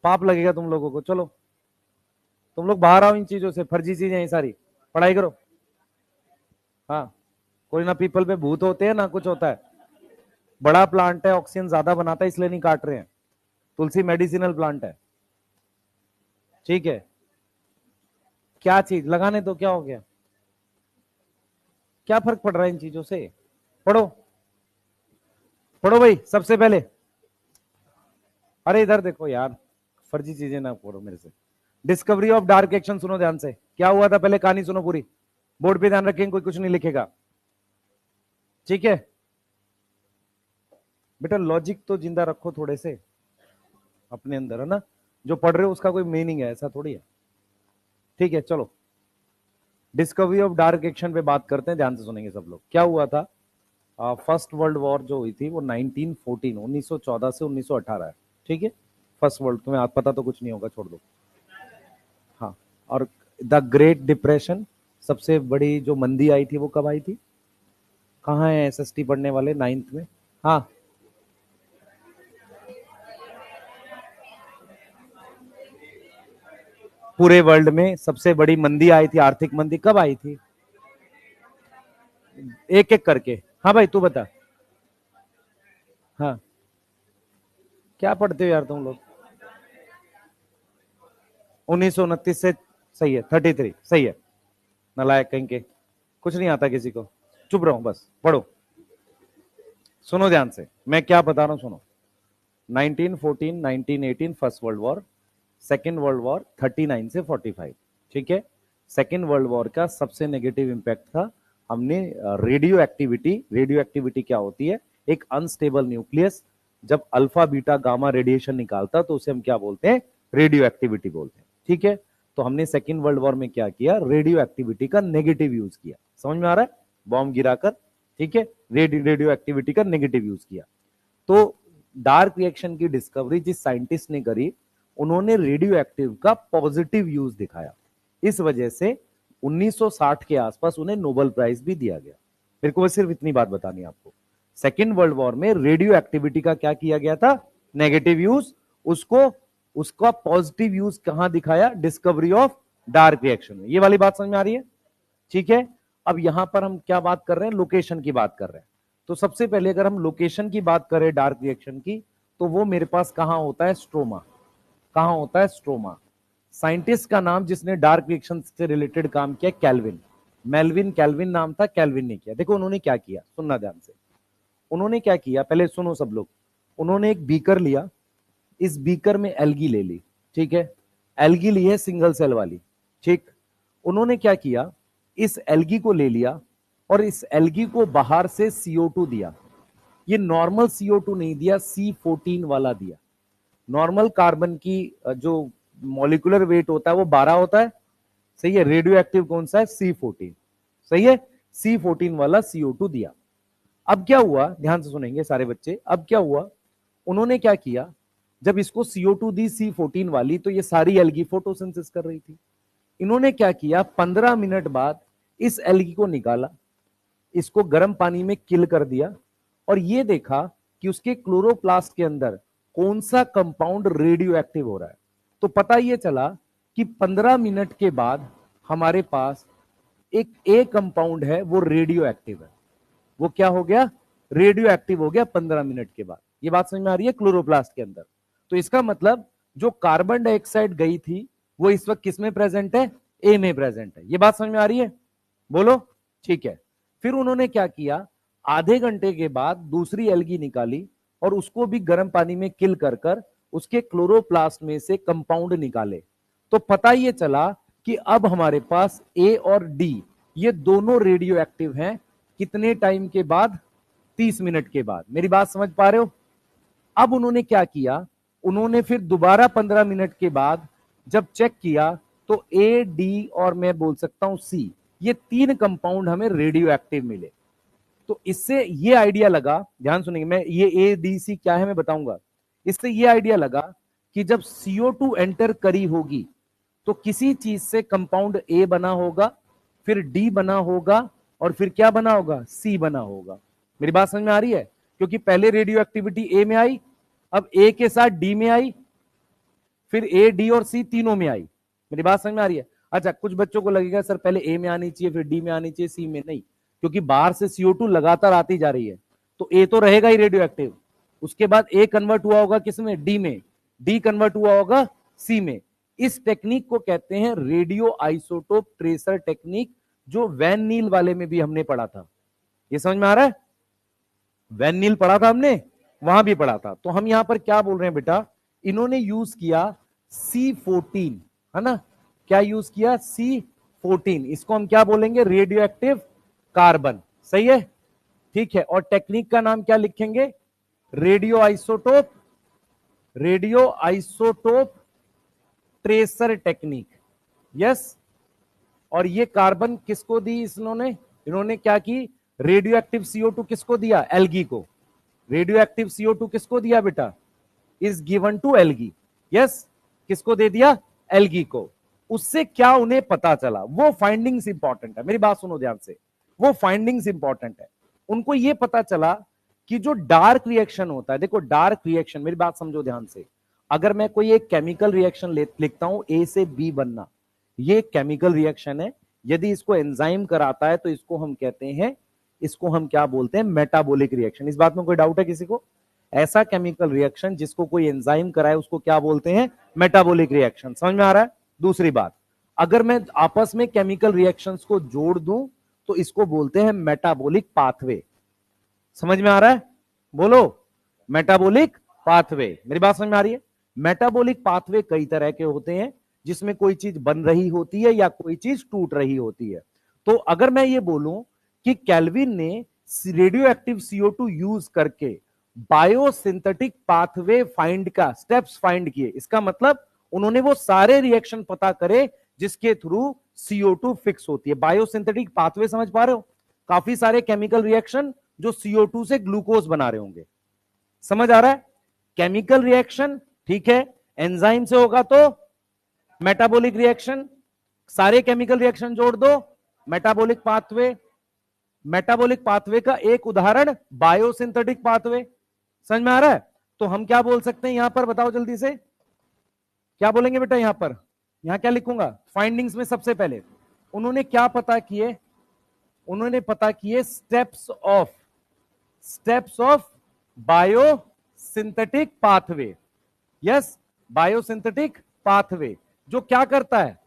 पाप लगेगा तुम लोगों को। चलो तुम लोग बाहर आओ इन चीजों से, फर्जी चीजें हैं सारी, पढ़ाई करो। हाँ, कोई ना पीपल पे भूत होते हैं ना कुछ होता है। बड़ा प्लांट है, ऑक्सीजन ज्यादा बनाता है, इसलिए नहीं काट रहे हैं। तुलसी मेडिसिनल प्लांट है। ठीक है, क्या चीज लगाने तो क्या हो गया? क्या फर्क पड़ रहा है इन चीजों से? पढ़ो, पढ़ो भाई सबसे पहले। अरे इधर देखो यार, फर्जी चीजें ना पढ़ो मेरे से। डिस्कवरी ऑफ डार्क एक्शन सुनो ध्यान से, क्या हुआ था पहले कहानी सुनो पूरी। बोर्ड पे ध्यान रखेंगे, कोई कुछ नहीं लिखेगा, ठीक है? बेटा लॉजिक तो जिंदा रखो थोड़े से अपने अंदर, है ना? जो पढ़ रहे हो उसका कोई मीनिंग है, ऐसा थोड़ी है। ठीक है, चलो डिस्कवरी ऑफ डार्क एक्शन पे बात करते हैं, ध्यान से सुनेंगे सब लोग। क्या हुआ था, फर्स्ट वर्ल्ड वॉर जो हुई थी वो 1914, 1914 से 1918 है। ठीक है, फर्स्ट वर्ल्ड, तुम्हें आज पता तो कुछ नहीं होगा, छोड़ दो। हाँ, और द ग्रेट डिप्रेशन, सबसे बड़ी जो मंदी आई थी वो कब आई थी? कहाँ है SST पढ़ने वाले 9th में? हाँ, पूरे वर्ल्ड में सबसे बड़ी मंदी आई थी, आर्थिक मंदी कब आई थी? एक एक करके। हाँ भाई तू बता। हाँ, क्या पढ़ते हो यार तुम लोग? 1929 से, सही है, 33 सही है। नालायक कहीं के, कुछ नहीं आता किसी को, चुप रहो बस, पढ़ो। सुनो ध्यान से, मैं क्या बता रहा हूं सुनो। 1914, 1918 first world war, second world war 39 से 45। ठीक है, सेकेंड वर्ल्ड वॉर का सबसे नेगेटिव इंपैक्ट था, हमने रेडियो एक्टिविटी, रेडियो एक्टिविटी क्या होती है? एक अनस्टेबल न्यूक्लियस जब अल्फा बीटा गामा रेडिएशन निकालता तो उसे हम क्या बोलते हैं? रेडियो एक्टिविटी बोलते हैं। ठीक है, तो हमने सेकेंड वर्ल्ड वॉर में क्या किया? रेडियो एक्टिविटी का नेगेटिव यूज किया, समझ में आ रहा है? बॉम्ब गिराकर, ठीक है, रेडियो एक्टिविटी का नेगेटिव यूज किया। तो डार्क रिएक्शन की डिस्कवरी जिस साइंटिस्ट ने करी, उन्होंने रेडियो एक्टिव का पॉजिटिव यूज दिखाया, इस वजह से 1960 के आसपास उन्हें नोबेल प्राइज भी दिया गया। मेरे को सिर्फ इतनी बात बतानी है आपको, सेकेंड वर्ल्ड वॉर में रेडियो एक्टिविटी का क्या किया गया था? Negative use. उसको, उसका पॉजिटिव यूज कहां दिखाया? डिस्कवरी ऑफ डार्क रिएक्शन में। ये वाली बात समझ में आ रही है? ठीक है, अब यहां पर हम क्या बात कर रहे हैं? लोकेशन की बात कर रहे हैं। तो सबसे पहले अगर हम लोकेशन की बात करें डार्क रिएक्शन की, तो वो मेरे पास कहां होता है? स्ट्रोमा। कहां होता है? स्ट्रोमा। साइंटिस्ट का नाम जिसने डार्क रिएक्शन से रिलेटेड काम किया, कैल्विन, मेल्विन कैल्विन नाम था, कैल्विन ने किया। देखो उन्होंने क्या किया, सुनना ध्यान से। उन्होंने क्या किया, पहले सुनो सब लोग। उन्होंने एक बीकर लिया, इस बीकर में एल्गी ले ली, ठीक है, एल्गी ली है सिंगल सेल वाली, ठीक। उन्होंने क्या किया, इस एल्गी को ले लिया और इस एल्गी को बाहर से CO2 दिया। ये नॉर्मल CO2 नहीं दिया, C14 वाला दिया। नॉर्मल कार्बन की जो मॉलिक्यूलर वेट होता है वो 12 होता है, सही है। रेडियो एक्टिव कौन सा है? C14, सही है। C14 वाला CO2 दिया। अब क्या हुआ, ध्यान से सुनेंगे सारे बच्चे, अब क्या हुआ, उन्होंने क्या किया, जब इसको CO2 दी C14 वाली, तो ये सारी एल्गी फोटोसिंथेसिस कर रही थी। इन्होंने क्या किया, 15 मिनट बाद इस एल्गी को निकाला, इसको गर्म पानी में किल कर दिया, और ये देखा कि उसके क्लोरोप्लास्ट के अंदर कौन सा कंपाउंड रेडियो एक्टिव हो रहा है। तो पता ये चला कि 15 मिनट के बाद हमारे पास एक ए कंपाउंड है, वो रेडियो एक्टिव है। वो क्या हो गया, रेडियो एक्टिव हो गया 15 मिनट के बाद। ये बात समझ में आ रही है, क्लोरोप्लास्ट के अंदर। तो इसका मतलब जो कार्बन डाइऑक्साइड गई थी वो इस वक्त किस में प्रेजेंट है, ए में प्रेजेंट है। ये बात समझ में आ रही है, बोलो, ठीक है। फिर उन्होंने क्या किया, आधे घंटे के बाद दूसरी एल्गी निकाली और उसको भी गर्म पानी में किल कर कर उसके क्लोरोप्लास्ट में से कंपाउंड निकाले। तो पता ये चला कि अब हमारे पास ए और डी ये दोनों रेडियो एक्टिव हैं। कितने टाइम के बाद, 30 मिनट के बाद। मेरी बात समझ पा रहे हो। अब उन्होंने क्या किया, उन्होंने फिर दोबारा 15 मिनट के बाद जब चेक किया तो ए, डी और मैं बोल सकता हूं सी, ये 3 कंपाउंड हमें रेडियो एक्टिव मिले। तो इससे ये आइडिया लगा, ध्यान सुनेंगे, मैं ये ए डी सी क्या है मैं बताऊंगा। इससे ये आइडिया लगा कि जब CO2 एंटर करी होगी तो किसी चीज से कंपाउंड ए बना होगा, फिर डी बना होगा, और फिर क्या बना होगा, सी बना होगा। मेरी बात समझ में आ रही है, क्योंकि पहले रेडियो एक्टिविटी ए में आई, अब ए के साथ डी में आई, फिर ए, डी और सी तीनों में आई। मेरी बात समझ में आ रही है। अच्छा, कुछ बच्चों को लगेगा सर पहले ए में आनी चाहिए, फिर डी में आनी चाहिए, सी में नहीं, क्योंकि बाहर से CO2 लगातार आती जा रही है, तो ए तो रहेगा ही रेडियो एक्टिव। उसके बाद ए कन्वर्ट हुआ होगा किसमें, डी में, डी कन्वर्ट हुआ होगा सी में। इस टेक्निक को कहते हैं रेडियो आइसोटोप ट्रेसर टेक्निक, जो वैन नील वाले में भी हमने पढ़ा था। ये समझ में आ रहा है, वैन नील पढ़ा था हमने, वहां भी पढ़ा था। तो हम यहां पर क्या बोल रहे हैं बेटा, इन्होंने यूज किया C14, है ना, क्या यूज किया, C14। इसको हम क्या बोलेंगे, रेडियो एक्टिव कार्बन, सही है, ठीक है। और टेक्निक का नाम क्या लिखेंगे, radio isotope, radio isotope tracer technique, yes. और ये कार्बन किसको दी इन्होंने क्या की, रेडियो एक्टिव CO2 किसको दिया, एल्गी को। रेडियो एक्टिव CO2 किसको दिया बेटा, is given to algae, yes. किसको दे दिया, एल्गी को। उससे क्या उन्हें पता चला, वो फाइंडिंग्स इंपॉर्टेंट है, मेरी बात सुनो ध्यान से, वो फाइंडिंग्स इंपॉर्टेंट है। उनको ये पता चला कि जो डार्क रिएक्शन होता है, देखो डार्क रिएक्शन, मेरी बात समझो ध्यान से, अगर मैं कोई एक केमिकल रिएक्शन लिखता हूं, ए से बी बनना, ये केमिकल रिएक्शन है। यदि इसको एंजाइम कराता है तो इसको हम कहते हैं, इसको हम क्या बोलते हैं, मेटाबॉलिक रिएक्शन। इस बात में कोई डाउट है किसी को, ऐसा केमिकल रिएक्शन जिसको कोई एंजाइम कराए उसको क्या बोलते हैं, मेटाबॉलिक रिएक्शन। समझ में आ रहा है। दूसरी बात, अगर मैं आपस में केमिकल रिएक्शंस को जोड़ दूं तो इसको बोलते हैं मेटाबॉलिक पाथवे। समझ में आ रहा है, बोलो, मेटाबॉलिक पाथवे। मेरी बात समझ में आ रही है। मेटाबॉलिक पाथवे कई तरह के होते हैं, जिसमें कोई चीज बन रही होती है या कोई चीज टूट रही होती है। तो अगर मैं ये बोलूं कि केल्विन ने रेडियो एक्टिव CO2 यूज करके बायोसिंथेटिक पाथवे फाइंड का स्टेप्स फाइंड किए, इसका मतलब उन्होंने वो सारे रिएक्शन पता करे जिसके थ्रू CO2 फिक्स होती है। बायोसिंथेटिक पाथवे समझ पा रहे हो, काफी सारे केमिकल रिएक्शन जो CO2 से ग्लूकोज बना रहे होंगे। समझ आ रहा है, केमिकल रिएक्शन, ठीक है, एंजाइम से होगा तो मेटाबॉलिक रिएक्शन, सारे केमिकल रिएक्शन जोड़ दो, मेटाबॉलिक पाथवे। मेटाबॉलिक पाथवे का एक उदाहरण बायोसिंथेटिक पाथवे। समझ में आ रहा है। तो हम क्या बोल सकते हैं यहां पर, बताओ जल्दी से, क्या बोलेंगे बेटा यहां पर, यहां क्या लिखूंगा, फाइंडिंग्स में सबसे पहले उन्होंने क्या पता किए, उन्होंने पता किए steps of biosynthetic pathway. Yes, biosynthetic pathway जो क्या करता है,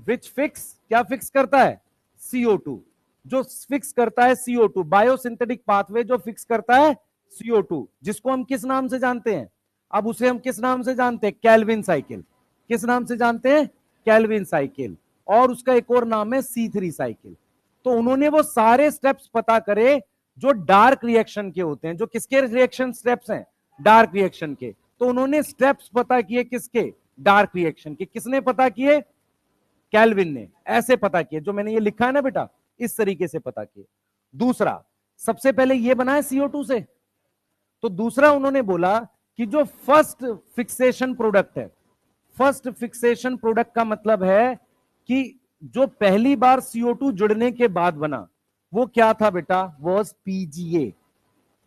विच फिक्स, क्या फिक्स करता है, CO2, जो फिक्स करता है CO2। बायोसिंथेटिक पाथवे जो फिक्स करता है CO2, जिसको हम किस नाम से जानते हैं, अब उसे हम किस नाम से जानते हैं, कैल्विन साइकिल। किस नाम से जानते हैं, कैल्विन साइकिल। और उसका एक और नाम है C3 साइकिल। तो उन्होंने वो सारे स्टेप्स पता करे जो डार्क रिएक्शन के होते हैं, जो किसके रिएक्शन स्टेप्स हैं, डार्क रिएक्शन के। तो उन्होंने स्टेप्स पता किए किसके, डार्क रिएक्शन के। किसने पता किए, कैल्विन ने। ऐसे पता किए, जो मैंने ये लिखा है ना बेटा, इस तरीके से पता किए। दूसरा, सबसे पहले ये बना है CO2 से, तो दूसरा उन्होंने बोला कि जो फर्स्ट फिक्सेशन प्रोडक्ट है, फर्स्ट फिक्सेशन प्रोडक्ट का मतलब है कि जो पहली बार CO2 जुड़ने के बाद बना वो क्या था बेटा, वॉज PGA।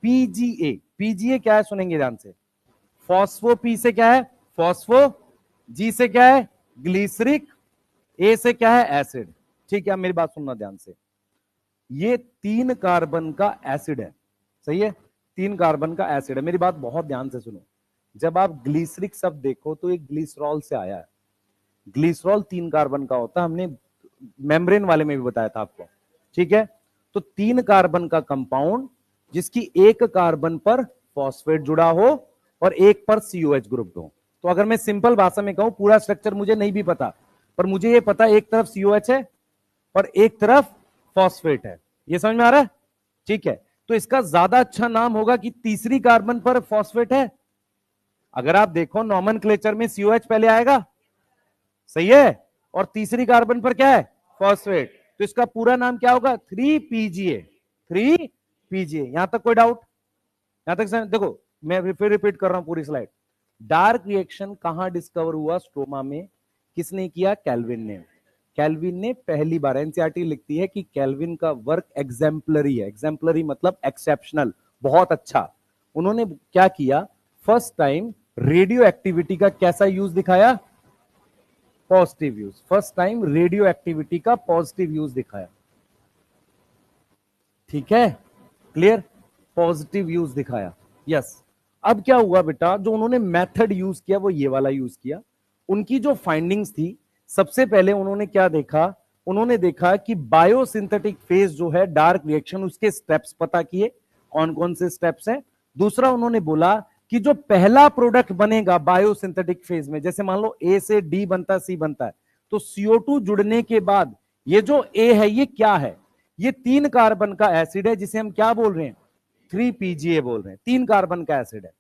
PGA, PGA क्या है सुनेंगे ध्यान से। फॉस्फो, पी से क्या है फॉस्फो, जी से क्या है ग्लिसरिक, ए से क्या है एसिड। ठीक है, मेरी बात सुनना ध्यान से, ये 3 कार्बन का एसिड है, सही है, 3 कार्बन का एसिड है। मेरी बात बहुत ध्यान से सुनो, जब आप ग्लिसरिक शब्द देखो तो एक ग्लिसरॉल से आया है। ग्लिसरॉल 3 कार्बन का होता है, हमने मेम्ब्रेन वाले में भी बताया था आपको, ठीक है। तो 3 कार्बन का कंपाउंड जिसकी एक कार्बन पर फॉस्फेट जुड़ा हो और एक पर COH ग्रुप हो। तो अगर मैं सिंपल भाषा में कहूं, पूरा स्ट्रक्चर मुझे नहीं भी पता, पर मुझे ये पता एक तरफ COH है और एक तरफ फॉस्फेट है। ये समझ में आ रहा है? ठीक है, तो इसका ज्यादा अच्छा नाम होगा कि तीसरी कार्बन पर फॉस्फेट है। अगर आप देखो नॉमेनक्लेचर में COH पहले आएगा, सही है, और तीसरी कार्बन पर क्या है फॉस्फेट, तो इसका पूरा नाम क्या होगा 3PGA। 3PGA, यहां तक कोई डाउट? यहां तक देखो, मैं फिर रिपीट कर रहा हूं पूरी स्लाइड। डार्क रिएक्शन कहां डिस्कवर हुआ? स्ट्रोमा में। किसने किया? कैल्विन ने। कैल्विन ने पहली बार, एनसीईआरटी लिखती है कि कैल्विन का वर्क एग्जाम्पलरी है। एग्जाम्पलरी मतलब एक्सेप्शनल, बहुत अच्छा। उन्होंने क्या किया, फर्स्ट टाइम रेडियो एक्टिविटी का कैसा यूज दिखाया? Positive use. First time radio activity का पॉजिटिव यूज दिखाया, ठीक है, क्लियर, पॉजिटिव यूज दिखाया, यस। अब क्या हुआ बेटा, जो उन्होंने मेथड यूज किया वो ये वाला यूज किया। उनकी जो फाइंडिंग्स थी, सबसे पहले उन्होंने क्या देखा, उन्होंने देखा कि बायोसिंथेटिक फेज जो है डार्क रिएक्शन, उसके स्टेप्स पता किए, कौन कौन से स्टेप्स हैं। दूसरा उन्होंने बोला कि जो पहला प्रोडक्ट बनेगा बायोसिंथेटिक फेज में, जैसे मान लो ए से डी बनता है, सी बनता है, तो CO2 जुड़ने के बाद ये जो ए है ये क्या है? ये 3 कार्बन का एसिड है जिसे हम क्या बोल रहे हैं? 3PGA बोल रहे हैं। 3 कार्बन का एसिड है,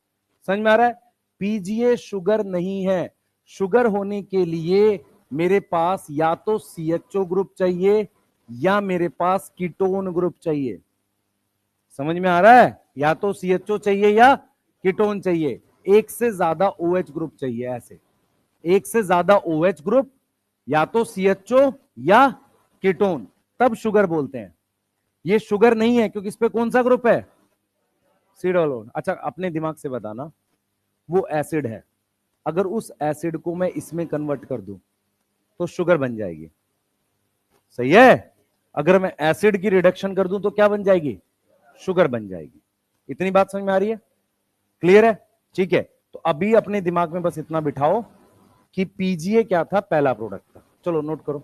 समझ में आ रहा है? PGA शुगर नहीं है। शुगर होने के लिए मेरे पास या तो CHO ग्रुप चाहिए या मेरे पास कीटोन ग्रुप चाहिए। समझ में आ रहा है? या तो CHO चाहिए या कीटोन चाहिए। एक से ज्यादा OH ग्रुप चाहिए, ऐसे एक से ज्यादा OH ग्रुप, या तो CHO या कीटोन, तब शुगर बोलते हैं। ये शुगर नहीं है क्योंकि इस पे कौन सा ग्रुप है? सिडोलोन। अच्छा, अपने दिमाग से बताना, वो एसिड है, अगर उस एसिड को मैं इसमें कन्वर्ट कर दूं तो शुगर बन जाएगी, सही है। अगर मैं एसिड की रिडक्शन कर दूं तो क्या बन जाएगी? शुगर बन जाएगी। इतनी बात समझ में आ रही है? क्लियर है? ठीक है, तो अभी अपने दिमाग में बस इतना बिठाओ कि PGA क्या था, पहला प्रोडक्ट था। चलो नोट करो।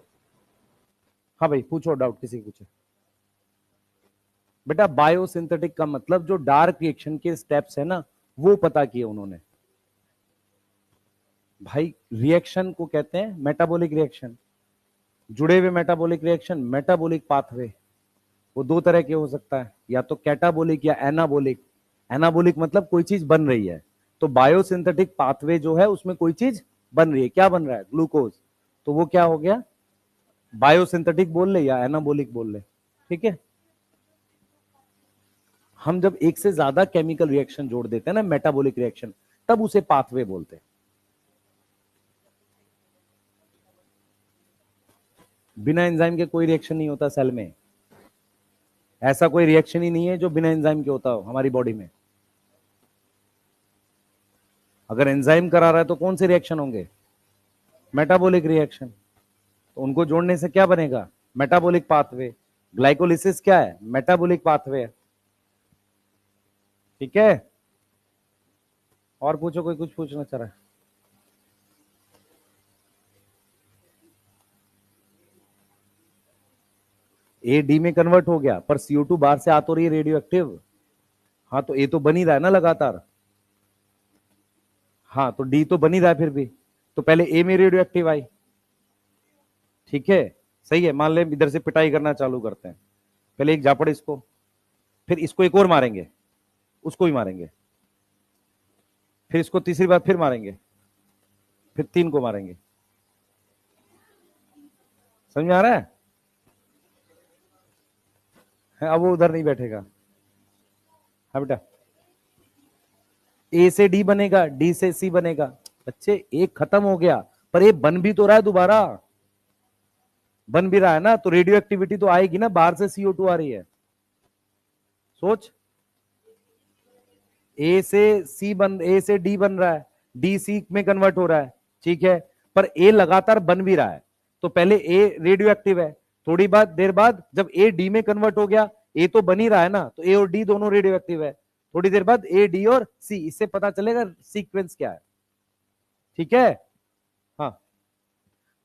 हाँ भाई, पूछो, डाउट किसी पूछे। बेटा बायोसिंथेटिक का मतलब जो डार्क रिएक्शन के स्टेप्स है ना, वो पता किए उन्होंने। भाई रिएक्शन को कहते हैं मेटाबॉलिक रिएक्शन, जुड़े हुए मेटाबॉलिक रिएक्शन, मेटाबॉलिक पाथवे। वो 2 तरह के हो सकता है, या तो कैटाबॉलिक या एनाबॉलिक। एनाबॉलिक मतलब कोई चीज बन रही है, तो बायोसिंथेटिक पाथवे जो है उसमें कोई चीज बन रही है। क्या बन रहा है? ग्लूकोज। तो वो क्या हो गया, बायोसिंथेटिक बोल ले या एनाबॉलिक बोल ले, ठीक है। हम जब एक से ज्यादा केमिकल रिएक्शन जोड़ देते हैं ना, मेटाबॉलिक रिएक्शन, तब उसे पाथवे बोलते हैं। बिना एंजाइम के कोई रिएक्शन नहीं होता सेल में। ऐसा कोई रिएक्शन ही नहीं है जो बिना एंजाइम के होता हो हमारी बॉडी में। अगर एंजाइम करा रहा है तो कौन से रिएक्शन होंगे? Metabolic reaction. तो उनको जोड़ने से क्या बनेगा? Metabolic pathway. ग्लाइकोलिसिस क्या है? मेटाबॉलिक पाथवे है, ठीक है। और पूछो, कोई कुछ पूछना चाह रहा है? ए डी में कन्वर्ट हो गया, पर CO2 बाहर से आ तो रही है रेडियो एक्टिव। हाँ, तो ए तो बन ही रहा है ना लगातार। हाँ, तो डी तो बन ही रहा है फिर भी। तो पहले ए में रेडियो एक्टिव आई, ठीक है, सही है। मान ले इधर से पिटाई करना चालू करते हैं, पहले एक झापड़ इसको, फिर इसको एक और मारेंगे, उसको भी मारेंगे, फिर इसको तीसरी बार फिर मारेंगे, फिर 3 को मारेंगे। समझ में आ रहा है? अब वो उधर नहीं बैठेगा। हाँ बेटा, ए से डी बनेगा, डी से सी बनेगा। बच्चे एक खत्म हो गया, पर ये बन भी तो रहा है दोबारा, बन भी रहा है ना, तो रेडियो एक्टिविटी तो आएगी ना, बाहर से CO2 आ रही है। सोच, ए से डी बन रहा है, डी सी में कन्वर्ट हो रहा है, ठीक है, पर ए लगातार बन भी रहा है। तो पहले ए रेडियो एक्टिव है, थोड़ी बाद देर बाद जब ए डी में कन्वर्ट हो गया, ए तो बन ही रहा है ना, तो ए और डी दोनों रेडियो एक्टिव है। थोड़ी देर बाद ए डी और सी, इससे पता चलेगा सीक्वेंस क्या है। ठीक है, हाँ।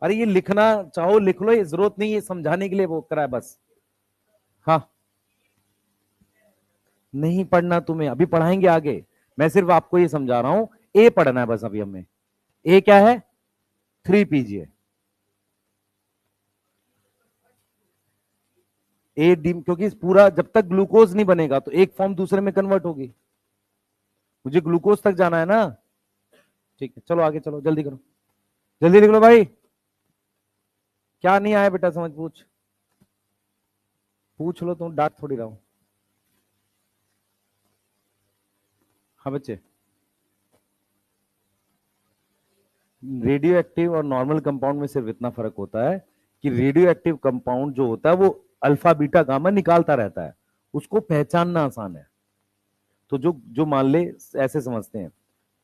अरे ये लिखना चाहो लिख लो, ये जरूरत नहीं है समझाने के लिए वो करा है बस। हाँ, नहीं पढ़ना तुम्हें, अभी पढ़ाएंगे आगे, मैं सिर्फ आपको ये समझा रहा हूं, ए पढ़ना है बस अभी हमें। ए क्या है? 3 PGA। ए डी, क्योंकि पूरा जब तक ग्लूकोज नहीं बनेगा तो एक फॉर्म दूसरे में कन्वर्ट होगी, मुझे ग्लूकोज तक जाना है ना। ठीक है, चलो आगे चलो, जल्दी करो, जल्दी लिख लो भाई। क्या नहीं आया बेटा समझ, पूछ पूछ लो, तुम डांट थोड़ी रहा हूं। हाँ बच्चे, रेडियो एक्टिव और नॉर्मल कंपाउंड में सिर्फ इतना फर्क होता है कि रेडियो एक्टिव कंपाउंड जो होता है वो अल्फा बीटा गामा निकालता रहता है, उसको पहचानना आसान है। तो जो जो मान ले, ऐसे समझते हैं,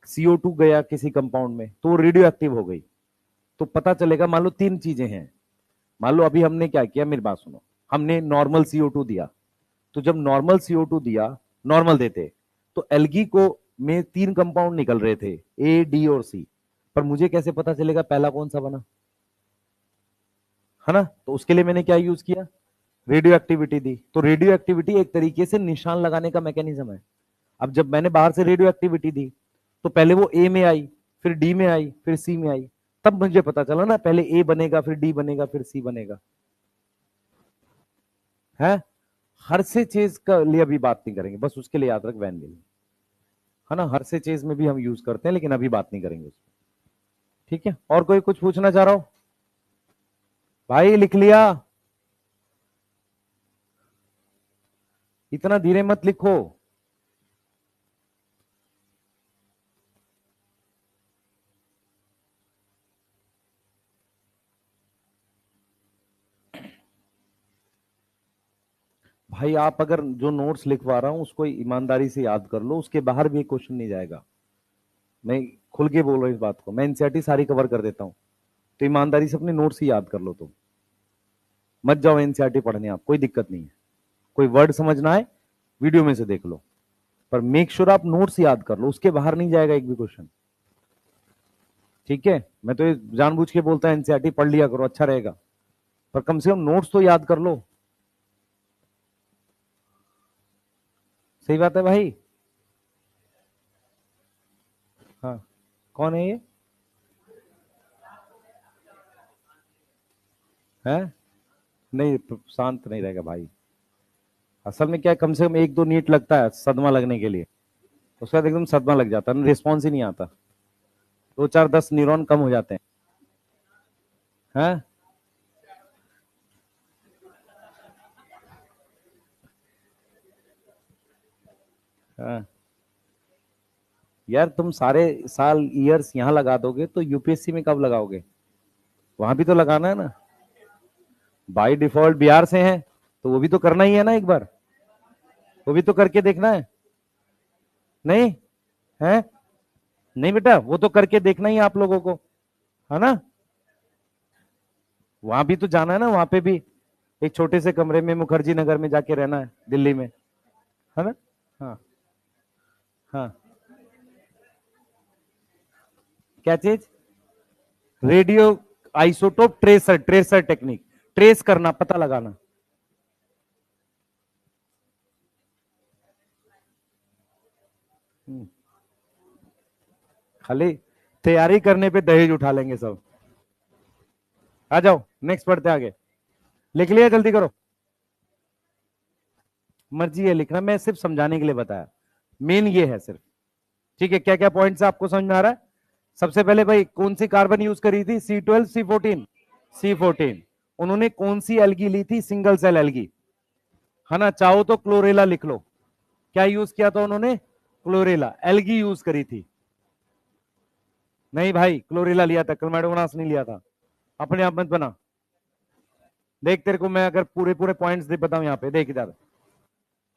CO2 गया किसी कंपाउंड में तो वो रेडियो एक्टिव हो गई, तो पता चलेगा, मान लो 3 चीजें हैं। मान लो अभी हमने क्या किया, मेरी बात सुनो, हमने नॉर्मल CO2 दिया, तो जब नॉर्मल CO2 दिया, नॉर्मल देते, तो एल्गी को में 3 कंपाउंड निकल रहे थे, ए डी और सी, पर मुझे कैसे पता चलेगा पहला कौन सा बना, है ना? तो उसके लिए मैंने क्या यूज किया, रेडियो एक्टिविटी दी। तो रेडियो एक्टिविटी एक तरीके से निशान लगाने का मैकेनिज्म है। अब जब मैंने बाहर से रेडियो एक्टिविटी दी, तो पहले वो ए में आई, फिर डी में आई, फिर सी में आई, तब मुझे पता चला ना, पहले ए बनेगा, फिर डी बनेगा, फिर सी बनेगा। है, हर से चीज का लिए अभी बात नहीं करेंगे, बस उसके लिए याद रख वैन मिल, है ना, हर से चीज में भी हम यूज करते हैं, लेकिन अभी बात नहीं करेंगे उसमें। ठीक है, और कोई कुछ पूछना चाह रहा हो? भाई लिख लिया? इतना धीरे मत लिखो। भाई आप अगर जो नोट्स लिखवा रहा हूं उसको ईमानदारी से याद कर लो, उसके बाहर भी एक क्वेश्चन नहीं जाएगा। मैं खुल के बोल रहा हूं इस बात को, मैं एनसीईआरटी सारी कवर कर देता हूं, तो ईमानदारी से अपने नोट्स ही याद कर लो तुम, मत जाओ एनसीईआरटी पढ़ने, आप कोई दिक्कत नहीं है, कोई वर्ड समझना है वीडियो में से देख लो, पर मेक श्योर आप नोट्स याद कर लो, उसके बाहर नहीं जाएगा एक भी क्वेश्चन। ठीक है, मैं तो ये जानबूझ के बोलता है एनसीईआरटी पढ़ लिया करो, अच्छा रहेगा, पर कम से कम नोट्स तो याद कर लो। सही बात है भाई। हाँ, कौन है ये? है, नहीं शांत नहीं रहेगा भाई, असल में क्या है, कम से कम 1-2 नीट लगता है सदमा लगने के लिए, उसके बाद एकदम सदमा लग जाता है, रिस्पॉन्स ही नहीं आता, 2-4-10 न्यूरॉन कम हो जाते हैं। हाँ यार, तुम सारे साल ईयर्स यहाँ लगा दोगे तो यूपीएससी में कब लगाओगे? वहां भी तो लगाना है ना, बाय डिफॉल्ट बिहार से हैं, तो वो भी तो करना ही है ना एक बार, वो भी तो करके देखना है। नहीं है, नहीं बेटा, वो तो करके देखना ही है आप लोगों को, है ना? वहां भी तो जाना है ना, वहां पे भी एक छोटे से कमरे में मुखर्जी नगर में जाके रहना है, दिल्ली में, है ना? हाँ, हाँ, क्या चीज? Radio isotope tracer, tracer technique, trace करना, पता लगाना। खाली तैयारी करने पे दहेज उठा लेंगे सब। आ जाओ नेक्स्ट पढ़ते आगे, लिख लिया, जल्दी करो, मर्जी है लिखना, मैं सिर्फ समझाने के लिए बताया, मेन ये है सिर्फ। ठीक है, क्या क्या पॉइंट्स आपको समझ में आ रहा है? सबसे पहले भाई कौन सी कार्बन यूज करी थी, C12 C14, C14। उन्होंने कौन सी एल्गी ली थी, सिंगल सेल एल्गी, है ना, चाहो तो क्लोरेला लिख लो। क्या यूज किया था उन्होंने? क्लोरेला, एल्गी यूज करी थी। नहीं भाई, क्लोरेला लिया था, क्लोमेडोमोनास नहीं लिया था। अपने आप मत बना। देख तेरे को मैं अगर पूरे पूरे पॉइंट्स दे बताऊं यहां पे, देख इधर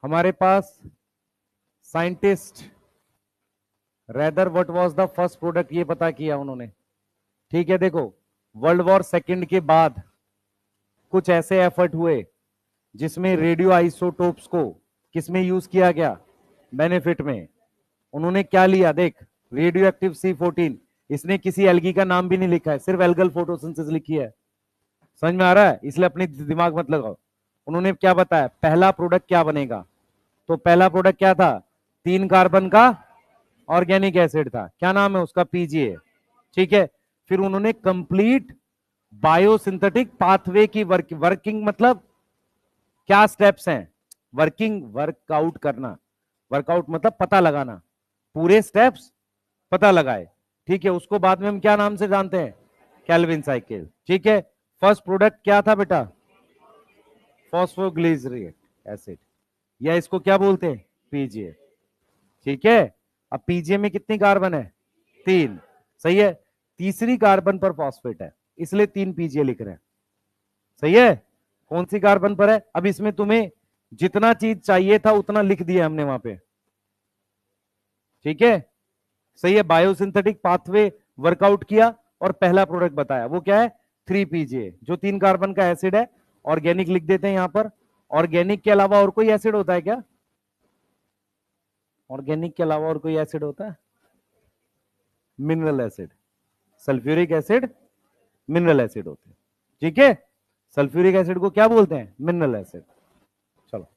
हमारे पास scientist rather what was the first product, ये पता किया उन्होंने। ठीक है, देखो वर्ल्ड वॉर सेकंड के बाद कुछ ऐसे एफर्ट हुए जिसमें रेडियो आइसोटोप्स को किसमें यूज किया गया? बेनिफिट में। उन्होंने क्या लिया देख, रेडियो एक्टिव C14। इसने किसी एल्गी का नाम भी नहीं लिखा है, सिर्फ एल्गल फोटोसिंथेसिस लिखी है। समझ में आ रहा है? इसलिए अपनी दिमाग मत लगाओ। उन्होंने क्या बताया, पहला प्रोडक्ट क्या बनेगा? तो पहला प्रोडक्ट क्या था? 3 कार्बन का ऑर्गेनिक एसिड था, क्या नाम है उसका? PGA। ठीक है, फिर उन्होंने कंप्लीट बायोसिंथेटिक पाथवे की वर्किंग मतलब क्या स्टेप्स हैं? वर्कआउट करना। वर्कआउट मतलब पता लगाना, पूरे स्टेप्स पता लगाए। ठीक है, उसको बाद में हम क्या नाम से जानते हैं? Calvin cycle. ठीक है, फर्स्ट प्रोडक्ट क्या था बेटा? फॉस्फोग्लिसरेट एसिड, या इसको क्या बोलते हैं? PGA। ठीक है, अब PGA में कितनी कार्बन है? 3। सही है, तीसरी कार्बन पर फॉस्फेट है, इसलिए 3 PGA लिख रहे हैं। सही है, कौन सी कार्बन पर है? अब इसमें तुम्हें जितना चीज चाहिए था उतना लिख दिया हमने वहां पे। ठीक है, सही है, बायोसिंथेटिक पाथवे वर्कआउट किया और पहला प्रोडक्ट बताया, वो क्या है? 3 PGA, जो 3 कार्बन का एसिड है। ऑर्गेनिक लिख देते हैं यहां पर। ऑर्गेनिक के अलावा और कोई एसिड होता है क्या? ऑर्गेनिक के अलावा और कोई एसिड होता है? Mineral acid, sulphuric acid, mineral acid होते हैं। ठीक है, सल्फ्यूरिक एसिड को क्या बोलते हैं? Mineral acid. चलो,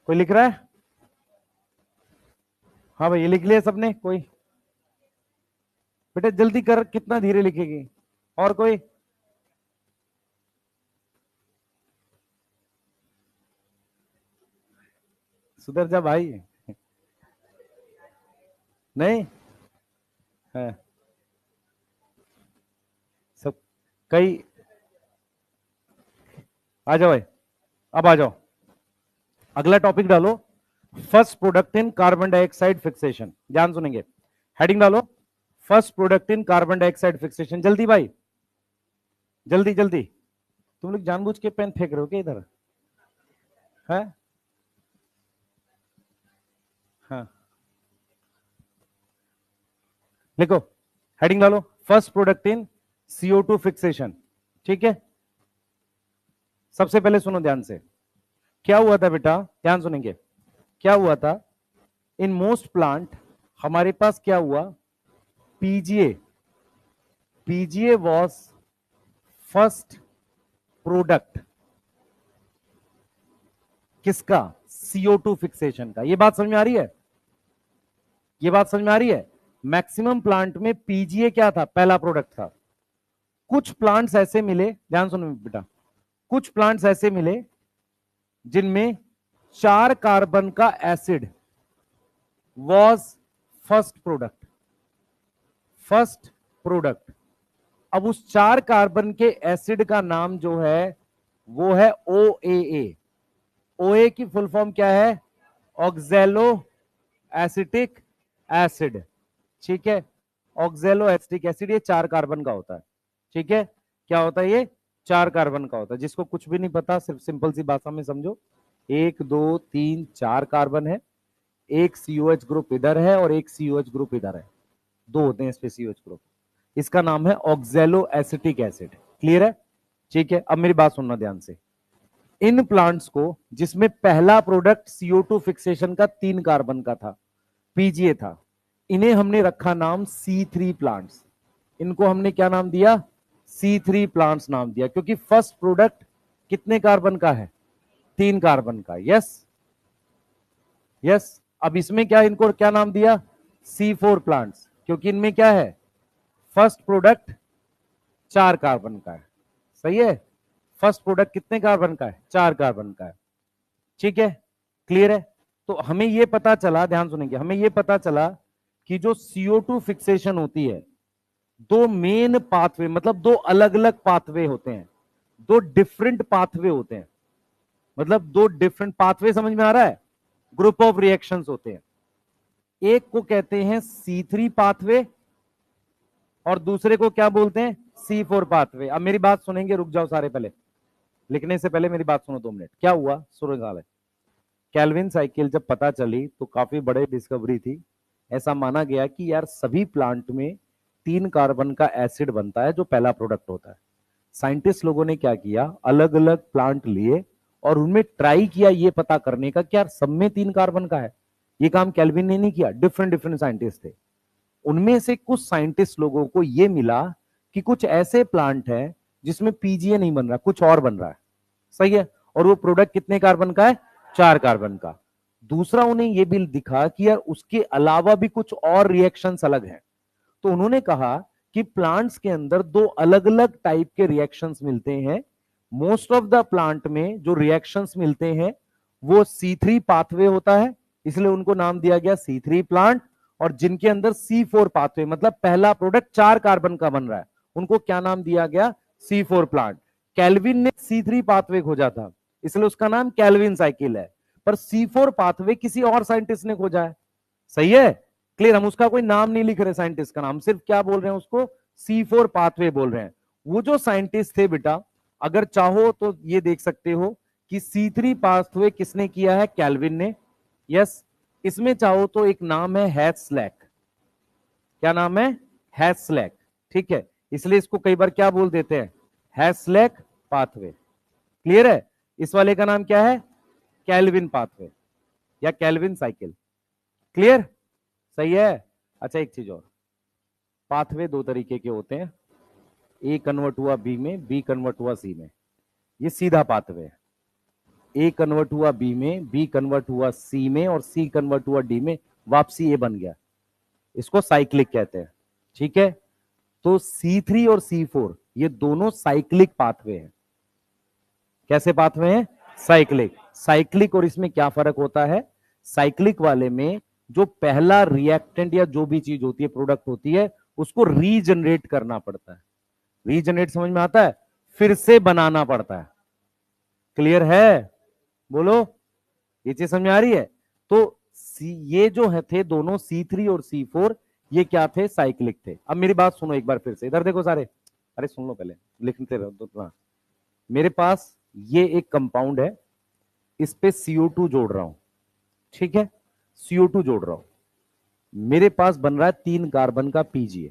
कोई लिख रहा है? हाँ भाई, ये लिख लिया सबने? कोई बेटा जल्दी कर, कितना धीरे लिखेगी? और कोई? सुधर जा भाई। नहीं है सब? कई आ जाओ भाई, अब आ जाओ, अगला टॉपिक डालो। First product in carbon dioxide fixation, ध्यान सुनेंगे। हेडिंग डालो, first product in carbon dioxide fixation. जल्दी भाई, जल्दी जल्दी। तुम लोग जानबूझ के पेन फेंक रहे हो क्या इधर? है? हाँ, लिखो, हेडिंग डालो, first product in CO2 fixation. ठीक है, सबसे पहले सुनो ध्यान से, क्या हुआ था बेटा? ध्यान सुनेंगे, क्या हुआ था इन मोस्ट प्लांट? हमारे पास क्या हुआ? PGA, PGA was first product किसका? CO2 फिक्सेशन का। ये बात समझ में आ रही है? ये बात समझ में आ रही है? मैक्सिमम प्लांट में पीजीए क्या था? पहला प्रोडक्ट था। कुछ प्लांट्स ऐसे मिले, ध्यान सुनो बेटा, कुछ प्लांट्स ऐसे मिले जिनमें 4 कार्बन का acid was first product. First product. अब उस 4 कार्बन के एसिड का नाम जो है वो है OAA। OA की फुल फॉर्म क्या है? ऑक्जेलो एसिटिक एसिड। ठीक है, ऑक्जेलो एसिटिक एसिड, ये 4 कार्बन का होता है। ठीक है, क्या होता है ये? 4 कार्बन का होता है। जिसको कुछ भी नहीं पता, सिर्फ सिंपल सी भाषा में समझो, 1 2 3 4 कार्बन है, एक COH ग्रुप इधर है और एक COH ग्रुप इधर है, 2 होते हैं इस पे COH ग्रुप। इसका नाम है ऑक्जेलो एसिटिक एसिड। क्लियर है? ठीक है, अब मेरी बात सुनना ध्यान से। इन प्लांट्स को जिसमें पहला प्रोडक्ट CO2 फिक्सेशन का 3 कार्बन का था, PGA था, इन्हें हमने रखा नाम C3 प्लांट्स। इनको हमने क्या नाम दिया? C3 प्लांट्स नाम दिया, क्योंकि फर्स्ट प्रोडक्ट कितने कार्बन का है? 3 कार्बन का। Yes yes. अब इसमें क्या, इनको क्या नाम दिया? C4 प्लांट्स, क्योंकि इनमें क्या है? फर्स्ट प्रोडक्ट 4 कार्बन का है। सही है, फर्स्ट प्रोडक्ट कितने कार्बन का है? 4 कार्बन का है। ठीक है, क्लियर है? तो हमें यह पता चला, ध्यान सुनेंगे, हमें यह पता चला कि जो CO2 फिक्सेशन होती है, 2 मेन पाथवे, मतलब 2 अलग अलग पाथवे होते हैं, 2 डिफरेंट पाथवे होते हैं। मतलब दो डिफरेंट पाथवे, समझ में आ रहा है? ग्रुप ऑफ रिएक्शंस होते हैं, एक को कहते हैं C3 पाथवे और दूसरे को क्या बोलते हैं? C4 pathway. अब मेरी बात सुनेंगे, रुक जाओ सारे, पहले लिखने से पहले मेरी बात सुनो 2 मिनट। क्या हुआ सूरज, केल्विन साइकिल जब पता चली तो काफी बड़े डिस्कवरी थी। ऐसा माना गया कि यार सभी प्लांट में 3 कार्बन का एसिड बनता है जो पहला प्रोडक्ट होता है। साइंटिस्ट लोगों ने क्या किया, अलग अलग प्लांट लिए और उनमें ट्राई किया ये पता करने का कि यार सब में 3 कार्बन का है। ये काम केल्विन ने नहीं किया, डिफरेंट डिफरेंट साइंटिस्ट थे। उनमें से कुछ साइंटिस्ट लोगों को यह मिला कि कुछ ऐसे प्लांट हैं जिसमें पीजीए नहीं बन रहा, कुछ और बन रहा है। सही है? और वो प्रोडक्ट कितने कार्बन का है? 4 कार्बन का। दूसरा उन्हें यह भी दिखा कि यार उसके अलावा भी कुछ और रिएक्शंस अलग हैं। तो उन्होंने कहा कि प्लांट्स के अंदर 2 अलग-अलग टाइप के रिएक्शंस मिलते हैं। मोस्ट ऑफ द प्लांट में जो रिएक्शंस मिलते हैं वो C3 पाथवे होता है, इसलिए उनको नाम दिया गया C3 प्लांट। और जिनके अंदर C4 पाथवे, मतलब पहला प्रोडक्ट 4 कार्बन का बन रहा है, उनको क्या नाम दिया गया? C4 plant. केल्विन ने C3 पाथवे खोजा था, इसलिए उसका नाम केल्विन साइकिल है। पर C4 पाथवे किसी और साइंटिस्ट ने खोजा है। सही है? क्लियर? हम उसका कोई नाम नहीं लिख रहे साइंटिस्ट का नाम, सिर्फ क्या बोल रहे हैं, उसको C4 पाथवे बोल रहे हैं। वो जो साइंटिस्ट थे बेटा, अगर चाहो तो ये देख सकते हो कि C3 पाथवे किसने किया है? केल्विन ने। यस। इसमें चाहो तो एक नाम है हैस्लैक। क्या नाम है? हैस्लैक। ठीक है, इसलिए इसको कई बार क्या बोल देते हैं? हैस्लैक पाथवे। क्लियर है? इस वाले का नाम क्या है? केल्विन पाथवे या केल्विन साइकिल। क्लियर? सही है। अच्छा, एक चीज और, पाथवे 2 तरीके के होते हैं, ए कन्वर्ट हुआ बी में, बी कन्वर्ट हुआ सी में। ये सीधा पाथवे है। ए कन्वर्ट हुआ बी में, बी कन्वर्ट हुआ सी में और सी कन्वर्ट हुआ डी में, वापसी ए बन गया। इसको साइक्लिक कहते हैं। ठीक है? तो C3 और C4 ये दोनों साइक्लिक पाथवे हैं। कैसे पाथवे हैं? साइक्लिक। साइक्लिक और इसमें क्या फर्क होता है? साइक्लिक वाले में जो पहला रिएक्टेंट या जो भी चीज होती है, प्रोडक्ट होती है, उसको रीजनरेट करना पड़ता है। रीजनरेट समझ में आता है? फिर से बनाना पड़ता है। क्लियर है? बोलो, ये चीज समझ में आ रही है? तो ये जो है थे दोनों C3 और C4, ये क्या थे? साइक्लिक थे। अब मेरी बात सुनो एक बार फिर से, इधर देखो सारे, अरे सुन लो पहले, लिखते रहो तो। मेरे पास ये एक कंपाउंड है, इस पे CO2 जोड़ रहा हूं। ठीक है? CO2 जोड़ रहा हूं, मेरे पास बन रहा है 3 कार्बन का पीजीए।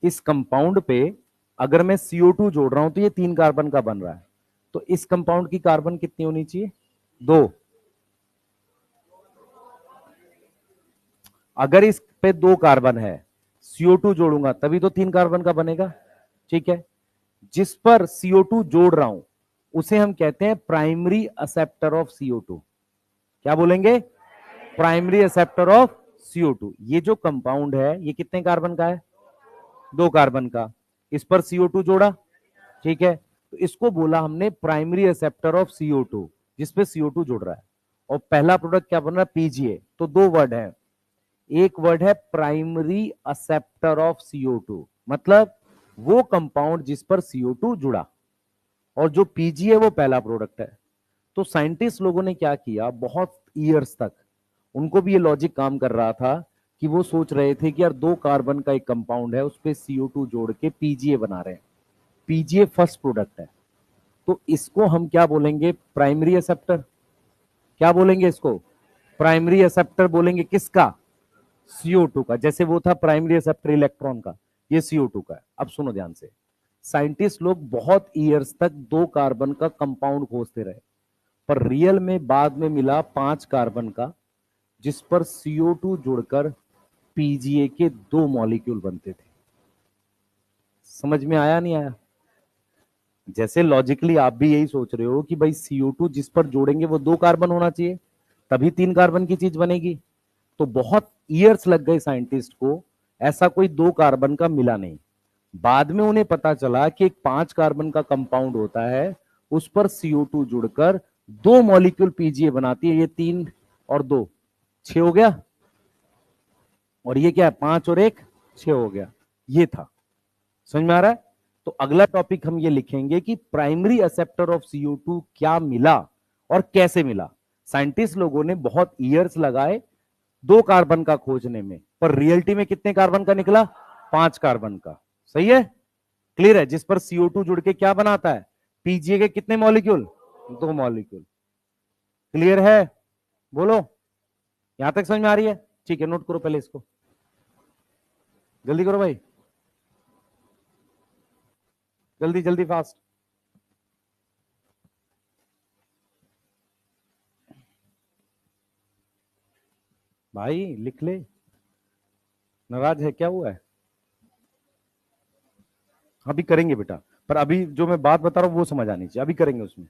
इस कंपाउंड पे अगर मैं CO2 जोड़ रहा हूं तो ये 3 कार्बन का बन रहा है। तो इस कंपाउंड की कार्बन कितनी होनी चाहिए? 2। अगर इस पे 2 कार्बन है, CO2 जोड़ूंगा तभी तो 3 कार्बन का बनेगा। ठीक है? जिस पर CO2 जोड़ रहा हूं उसे हम कहते हैं प्राइमरी एक्सेप्टर ऑफ CO2। क्या बोलेंगे? Primary acceptor of CO2। ये जो कंपाउंड है ये कितने कार्बन का है? 2 कार्बन का। इस पर CO2 जोड़ा। ठीक है? तो इसको बोला हमने प्राइमरी एक्सेप्टर ऑफ CO2, जिसपे CO2 जुड़ रहा है। और पहला प्रोडक्ट क्या बन रहा है? पीजीए। तो 2 वर्ड है, एक वर्ड है प्राइमरी एक्सेप्टर ऑफ CO2, मतलब वो कंपाउंड जिस पर CO2 जुड़ा, और जो पीजीए वो पहला प्रोडक्ट है। तो साइंटिस्ट लोगों ने क्या किया, बहुत ईयर्स तक उनको भी ये लॉजिक काम कर रहा था कि वो सोच रहे थे कि यार 2 कार्बन का एक कंपाउंड है, उस पर CO2 जोड़ के पीजीए बना रहे हैं। पीजीए फर्स्ट प्रोडक्ट है, तो इसको हम क्या बोलेंगे? Primary acceptor. क्या बोलेंगे इसको? प्राइमरी एक्सेप्टर बोलेंगे। किसका? CO2 का। जैसे वो था प्राइमरी एक्सेप्टर इलेक्ट्रॉन का, ये CO2 का है। अब सुनो ध्यान से, साइंटिस्ट लोग बहुत ईयर्स तक 2 कार्बन का कंपाउंड खोजते रहे, पर रियल में बाद में मिला 5 कार्बन का, जिस पर CO2 जुड़कर पीजीए के 2 मॉलिक्यूल बनते थे। समझ में आया नहीं आया? जैसे लॉजिकली आप भी यही सोच रहे हो कि भाई CO2 जिस पर जोड़ेंगे वो 2 कार्बन होना चाहिए, तभी 3 कार्बन की चीज बनेगी। तो बहुत ईयर्स लग गए साइंटिस्ट को, ऐसा कोई 2 कार्बन का मिला नहीं। बाद में उन्हें पता चला कि एक 5 कार्बन का कंपाउंड होता है, उस पर CO2 जुड़कर 2 मॉलिक्यूल पीजीए बनाती है। ये 3 और 2 6 हो गया, और ये क्या है? 5 और 1 6 हो गया। ये था। समझ में आ रहा है? तो अगला टॉपिक हम ये लिखेंगे कि प्राइमरी एक्सेप्टर ऑफ CO2 क्या मिला, और कैसे मिला? साइंटिस्ट लोगों ने बहुत ईयर्स लगाए 2 कार्बन का खोजने में, पर रियलिटी में कितने कार्बन का निकला? 5 कार्बन का। सही है, क्लियर है? जिस पर CO2 जुड़ के क्या बनाता है? पीजीए के कितने मॉलिक्यूल? 2 मॉलिक्यूल। क्लियर है? बोलो, यहां तक समझ में आ रही है? ठीक है, नोट करो पहले इसको, जल्दी करो भाई, जल्दी जल्दी फास्ट। भाई लिख ले, नाराज है क्या हुआ है? अभी करेंगे बेटा, पर अभी जो मैं बात बता रहा हूं वो समझ आनी चाहिए, अभी करेंगे उसमें।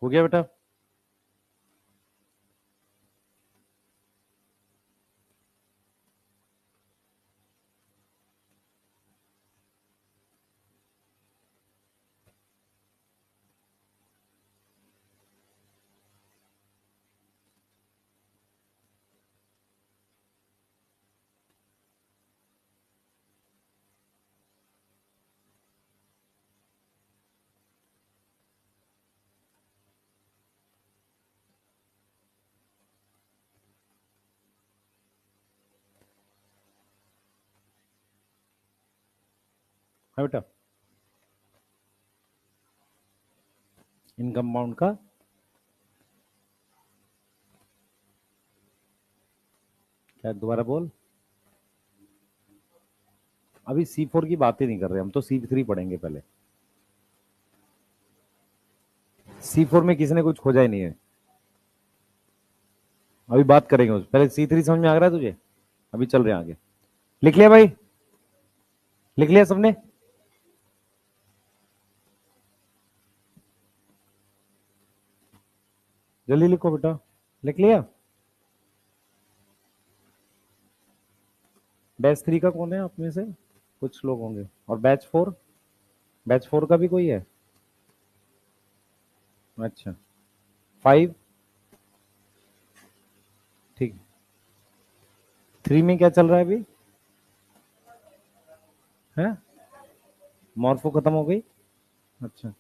हो गया बेटा? हाँ बेटा, इन कंपाउंड का क्या, दोबारा बोल। अभी C4 की बात ही नहीं कर रहे हम, तो C3 पढ़ेंगे पहले। C4 में किसी ने कुछ खोजा ही नहीं है, अभी बात करेंगे उस, पहले C3 समझ में आ रहा है तुझे? अभी चल रहे हैं आगे। लिख लिया भाई? लिख लिया सबने? जल्दी लिखो बेटा, लिख लिया? बैच 3 का कौन है आप में से? कुछ लोग होंगे। और बैच 4? बैच 4 का भी कोई है? अच्छा। 5? ठीक। 3 में क्या चल रहा है अभी? है मॉर्फो खत्म हो गई? अच्छा,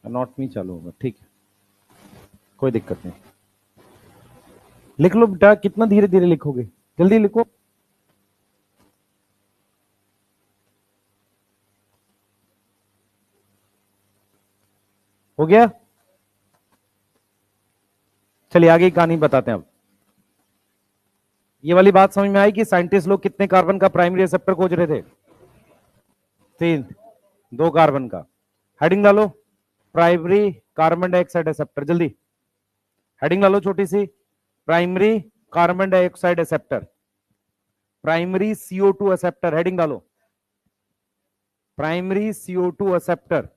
नॉट मी चालू होगा, ठीक है, कोई दिक्कत नहीं। लिख लो बेटा, कितना धीरे धीरे लिखोगे, जल्दी लिखो। हो गया? चलिए आगे की कहानी बताते हैं अब। ये वाली बात समझ में आई कि साइंटिस्ट लोग कितने कार्बन का प्राइमरी रिसेप्टर खोज रहे थे? 3। 2 कार्बन का। हेडिंग डालो, प्राइमरी कार्बन डाइऑक्साइड रिसेप्टर, जल्दी हेडिंग डालो छोटी सी, primary carbon dioxide receptor, primary CO2 acceptor, heading डालो, प्राइमरी CO2 एक्सेप्टर।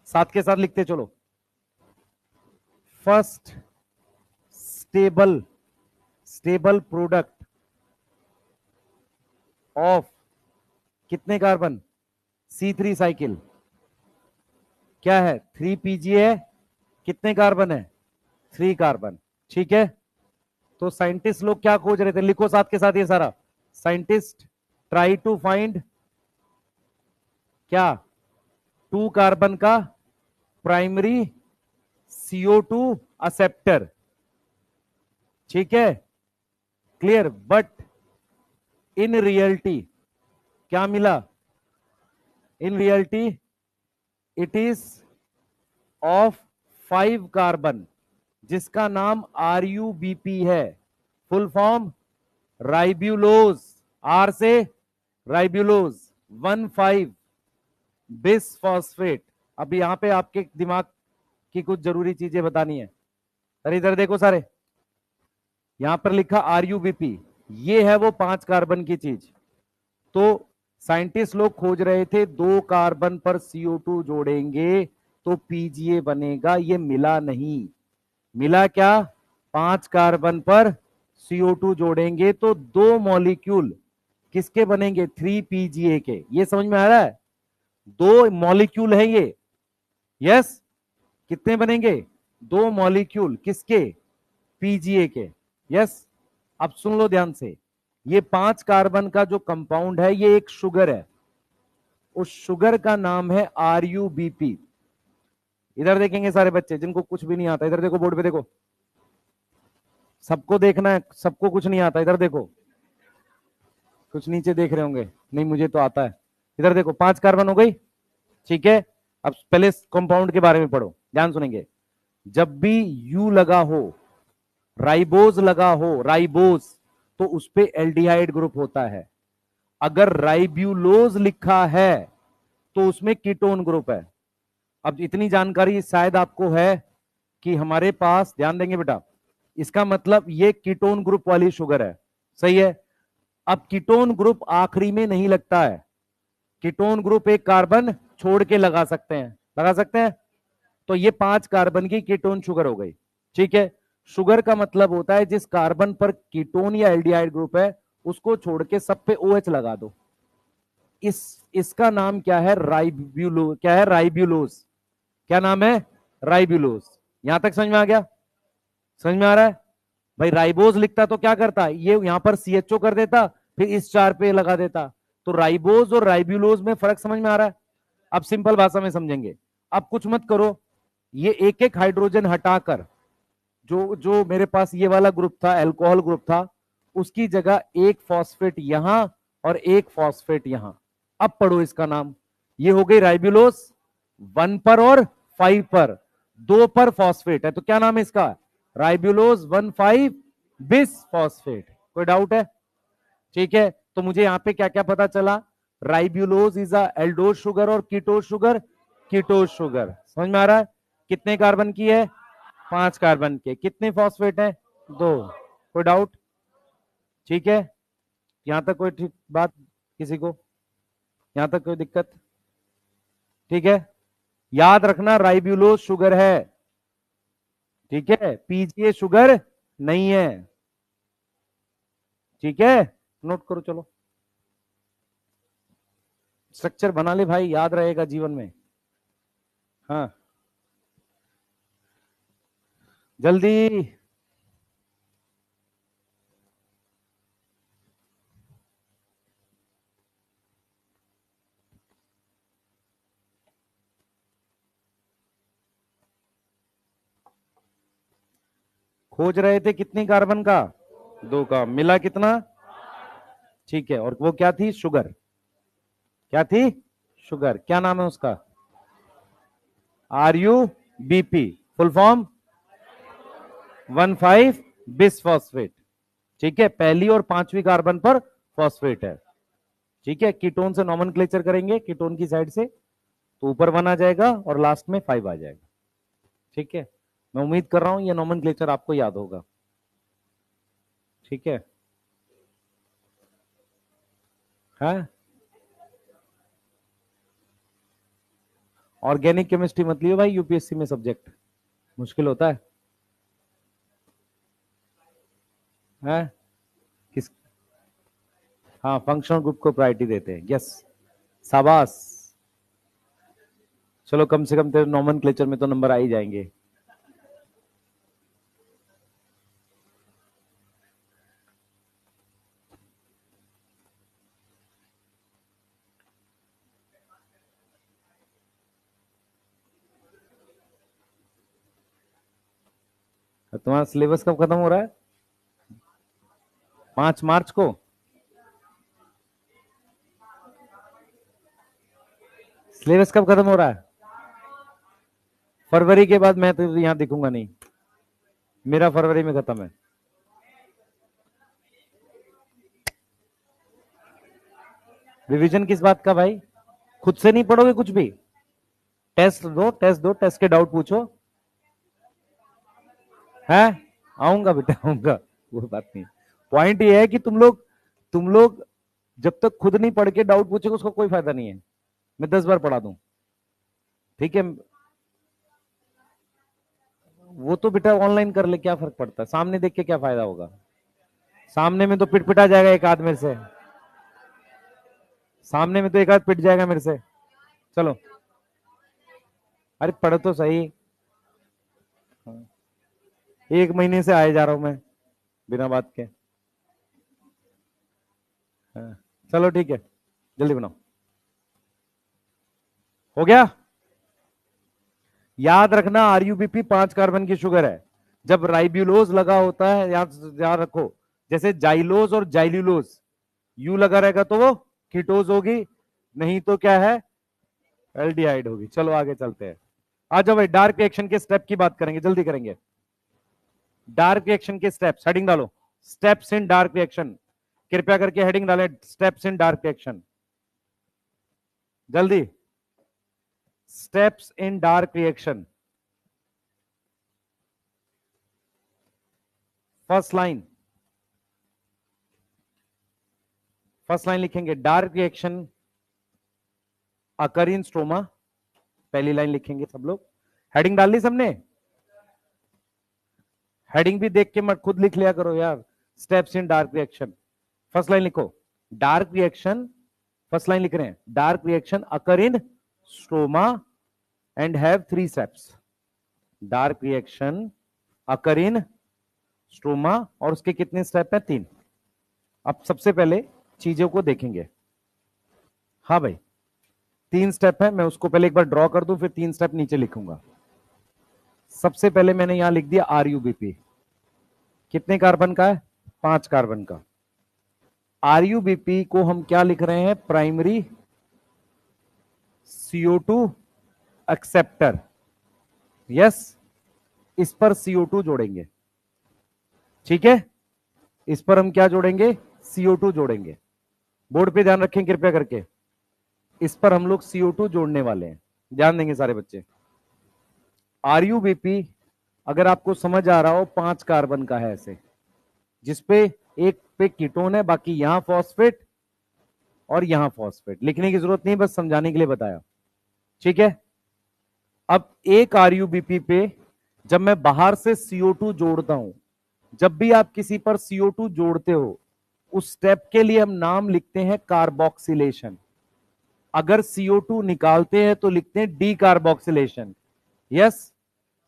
साथ के साथ लिखते चलो, first stable stable product of कितने कार्बन? C3 cycle. क्या है? 3 PGA है, कितने कार्बन है? 3 कार्बन। ठीक है, तो साइंटिस्ट लोग क्या खोज रहे थे? लिखो साथ के साथ ये सारा। साइंटिस्ट ट्राई टू फाइंड क्या? 2 कार्बन का प्राइमरी CO2 एक्सेप्टर। ठीक है, क्लियर? बट इन रियलिटी क्या मिला? In reality it is of 5 carbon जिसका नाम RuBP है। फुल फॉर्म राइब्यूलोज, आर से राइब्यूलोज 1,5 बिस फॉस्फेट। अब यहां पे आपके दिमाग की कुछ जरूरी चीजें बतानी है। अरे इधर देखो सारे, यहां पर लिखा RuBP, ये है वो 5 कार्बन की चीज। तो साइंटिस्ट लोग खोज रहे थे 2 कार्बन पर CO2 जोड़ेंगे तो PGA बनेगा, ये मिला नहीं। मिला क्या? 5 कार्बन पर CO2 जोड़ेंगे तो 2 मॉलिक्यूल किसके बनेंगे? 3 PGA के। ये समझ में आ रहा है? 2 मॉलिक्यूल है ये। यस, कितने बनेंगे? 2 मॉलिक्यूल किसके? PGA के। यस, अब सुन लो ध्यान से, ये 5 कार्बन का जो कंपाउंड है ये एक शुगर है। उस शुगर का नाम है RuBP। इधर देखेंगे सारे बच्चे जिनको कुछ भी नहीं आता, इधर देखो बोर्ड पे देखो, सबको देखना है, सबको कुछ नहीं आता। इधर देखो, कुछ नीचे देख रहे होंगे, नहीं मुझे तो आता है। इधर देखो, 5 कार्बन हो गई, ठीक है। अब पहले कंपाउंड के बारे में पढ़ो, ध्यान सुनेंगे। जब भी यू लगा हो, राइबोज लगा हो, राइबोज, तो उस पे एल्डिहाइड ग्रुप होता है। अगर राइब्यूलोज लिखा है तो उसमें कीटोन ग्रुप है। अब इतनी जानकारी शायद आपको है कि हमारे पास, ध्यान देंगे बेटा, इसका मतलब ये कीटोन ग्रुप वाली शुगर है, सही है। अब कीटोन ग्रुप आखिरी में नहीं लगता है, कीटोन ग्रुप एक कार्बन छोड़ के लगा सकते हैं, लगा सकते हैं। तो ये 5 कार्बन की कीटोन शुगर हो गई, ठीक है। शुगर का मतलब होता है जिस कार्बन पर कीटोन या एल्डिहाइड ग्रुप है उसको छोड़ के सब पे OH लगा दो। इसका नाम क्या है? राइब्यूलो, क्या है? राइब्यूलोज। क्या नाम है? राइब्यूलोज। यहां तक समझ में आ गया? समझ में आ रहा है? भाई राइबोज लिखता तो क्या करता, ये यहां पर CHO कर देता, फिर इस 4 पे लगा देता। तो राइबोज और राइब्यूलोज में फर्क समझ में आ रहा है? अब सिंपल भाषा में समझेंगे। अब कुछ मत करो, ये एक एक हाइड्रोजन हटाकर, जो जो मेरे पास ये वाला ग्रुप था, अल्कोहल ग्रुप था, उसकी जगह एक फॉस्फेट यहां और एक फॉस्फेट यहां। अब पढ़ो इसका नाम, ये हो गई राइब्यूलोज 1 पर और 5 पर, 2 पर फॉस्फेट है तो क्या नाम है इसका? Ribulose 1,5 bis phosphate. कोई डाउट है? ठीक है, तो मुझे यहां पे क्या क्या पता चला? Ribulose is a aldose sugar और कीटोज शुगर, कीटोज शुगर। समझ में आ रहा है? कितने कार्बन की है? 5 कार्बन के। कितने फॉस्फेट है? 2। कोई डाउट? ठीक है, यहां तक कोई ठीक बात किसी को? यहां तक कोई दिक्कत? ठीक है, याद रखना राइब्यूलोज शुगर है, ठीक है, PGA शुगर नहीं है, ठीक है। नोट करो, चलो स्ट्रक्चर बना ले भाई, याद रहेगा जीवन में। हाँ, जल्दी। खोज रहे थे कितनी कार्बन का? 2 का। मिला कितना? ठीक है, और वो क्या थी? शुगर। क्या थी? शुगर। क्या नाम है उसका? RuBP। Full form 1,5 bis phosphate, ठीक है। पहली और 5वीं कार्बन पर फॉस्फेट है, ठीक है। कीटोन से नॉमेनक्लेचर करेंगे, कीटोन की साइड से, तो ऊपर 1 आ जाएगा और लास्ट में 5 आ जाएगा, ठीक है। मैं उम्मीद कर रहा हूं ये नॉमेनक्लेचर आपको याद होगा, ठीक है। हाँ, ऑर्गेनिक केमिस्ट्री मत लियो भाई, UPSC में सब्जेक्ट मुश्किल होता है। हाँ, किस? हाँ, फंक्शनल ग्रुप को प्रायोरिटी देते हैं, यस, शाबाश। चलो कम से कम तेरे नॉमेनक्लेचर में तो नंबर आ ही जाएंगे। तुम्हारा सिलेबस कब खत्म हो रहा है? 5 मार्च को? सिलेबस कब खत्म हो रहा है? फरवरी के बाद मैं तो यहां दिखूंगा नहीं, मेरा फरवरी में खत्म है। रिवीजन किस बात का भाई? खुद से नहीं पढ़ोगे कुछ भी? टेस्ट दो, टेस्ट दो, टेस्ट के डाउट पूछो। है, आऊंगा बेटा, आऊंगा, वो बात नहीं। पॉइंट ये है कि तुम लोग जब तक खुद नहीं पढ़ के डाउट पूछोगे उसका कोई फायदा नहीं है। मैं 10 बार पढ़ा दूं, ठीक है? वो तो बेटा ऑनलाइन कर ले, क्या फर्क पड़ता है? सामने देख के क्या फायदा होगा? सामने में तो पिट जाएगा एक आध मेरे से, सामने में तो एक आध पिट जाएगा मेरे से। चलो, अरे पढ़ तो सही। हाँ, 1 महीने से आए जा रहा हूं मैं बिना बात के। हाँ, चलो ठीक है, जल्दी बनाओ। हो गया? याद रखना, आरयूबीपी 5 कार्बन की शुगर है। जब राइब्यूलोज लगा होता है, याद रखो, जैसे जाइलोज और जाइल्यूलोज, यू लगा रहेगा तो वो कीटोज होगी, नहीं तो क्या है? एल्डिहाइड होगी। चलो आगे चलते हैं। आ जाओ भाई, डार्क रिएक्शन के स्टेप की बात करेंगे, जल्दी करेंगे। डार्क रिएक्शन के स्टेप्स, हेडिंग डालो, स्टेप्स इन डार्क रिएक्शन। कृपया करके हेडिंग डालें, स्टेप्स इन डार्क रिएक्शन, जल्दी। Steps in dark reaction, first line, first line लिखेंगे, dark reaction occur in stroma, पहली लाइन लिखेंगे सब लोग। हेडिंग डाल ली सबने? हेडिंग भी देख के मत खुद लिख लिया करो यार। Steps in dark reaction, first line लिखो, डार्क रिएक्शन, फर्स्ट लाइन लिख रहे हैं, dark reaction occur in stroma and have 3 steps. Dark reaction occur in stroma और उसके कितने स्टेप हैं? 3। अब सबसे पहले चीजों को देखेंगे। हाँ भाई, 3 स्टेप है, मैं उसको पहले एक बार ड्रॉ कर दूं, फिर 3 स्टेप नीचे लिखूंगा। सबसे पहले मैंने यहां लिख दिया आरयूबीपी, कितने कार्बन का है? 5 कार्बन का। आरयूबीपी को हम क्या लिख रहे हैं? Primary CO2 acceptor. यस, इस पर CO2 जोड़ेंगे, ठीक है? इस पर हम क्या जोड़ेंगे? CO2 जोड़ेंगे। बोर्ड पे ध्यान रखें कृपया करके, इस पर हम लोग CO2 जोड़ने वाले हैं, ध्यान देंगे सारे बच्चे। आरयूबीपी अगर आपको समझ आ रहा हो 5 कार्बन का है, ऐसे जिसपे एक पे कीटोन है, बाकी यहां फॉस्फेट और यहां फॉस्फेट। लिखने की जरूरत नहीं, बस समझाने के लिए बताया, ठीक है? अब एक आरयूबीपी पे जब मैं बाहर से CO2 जोड़ता हूं, जब भी आप किसी पर CO2 जोड़ते हो, उस स्टेप के लिए हम नाम लिखते हैं कार्बोक्सिलेशन। अगर CO2 निकालते हैं तो लिखते हैं डी कार्बोक्सिलेशन। यस,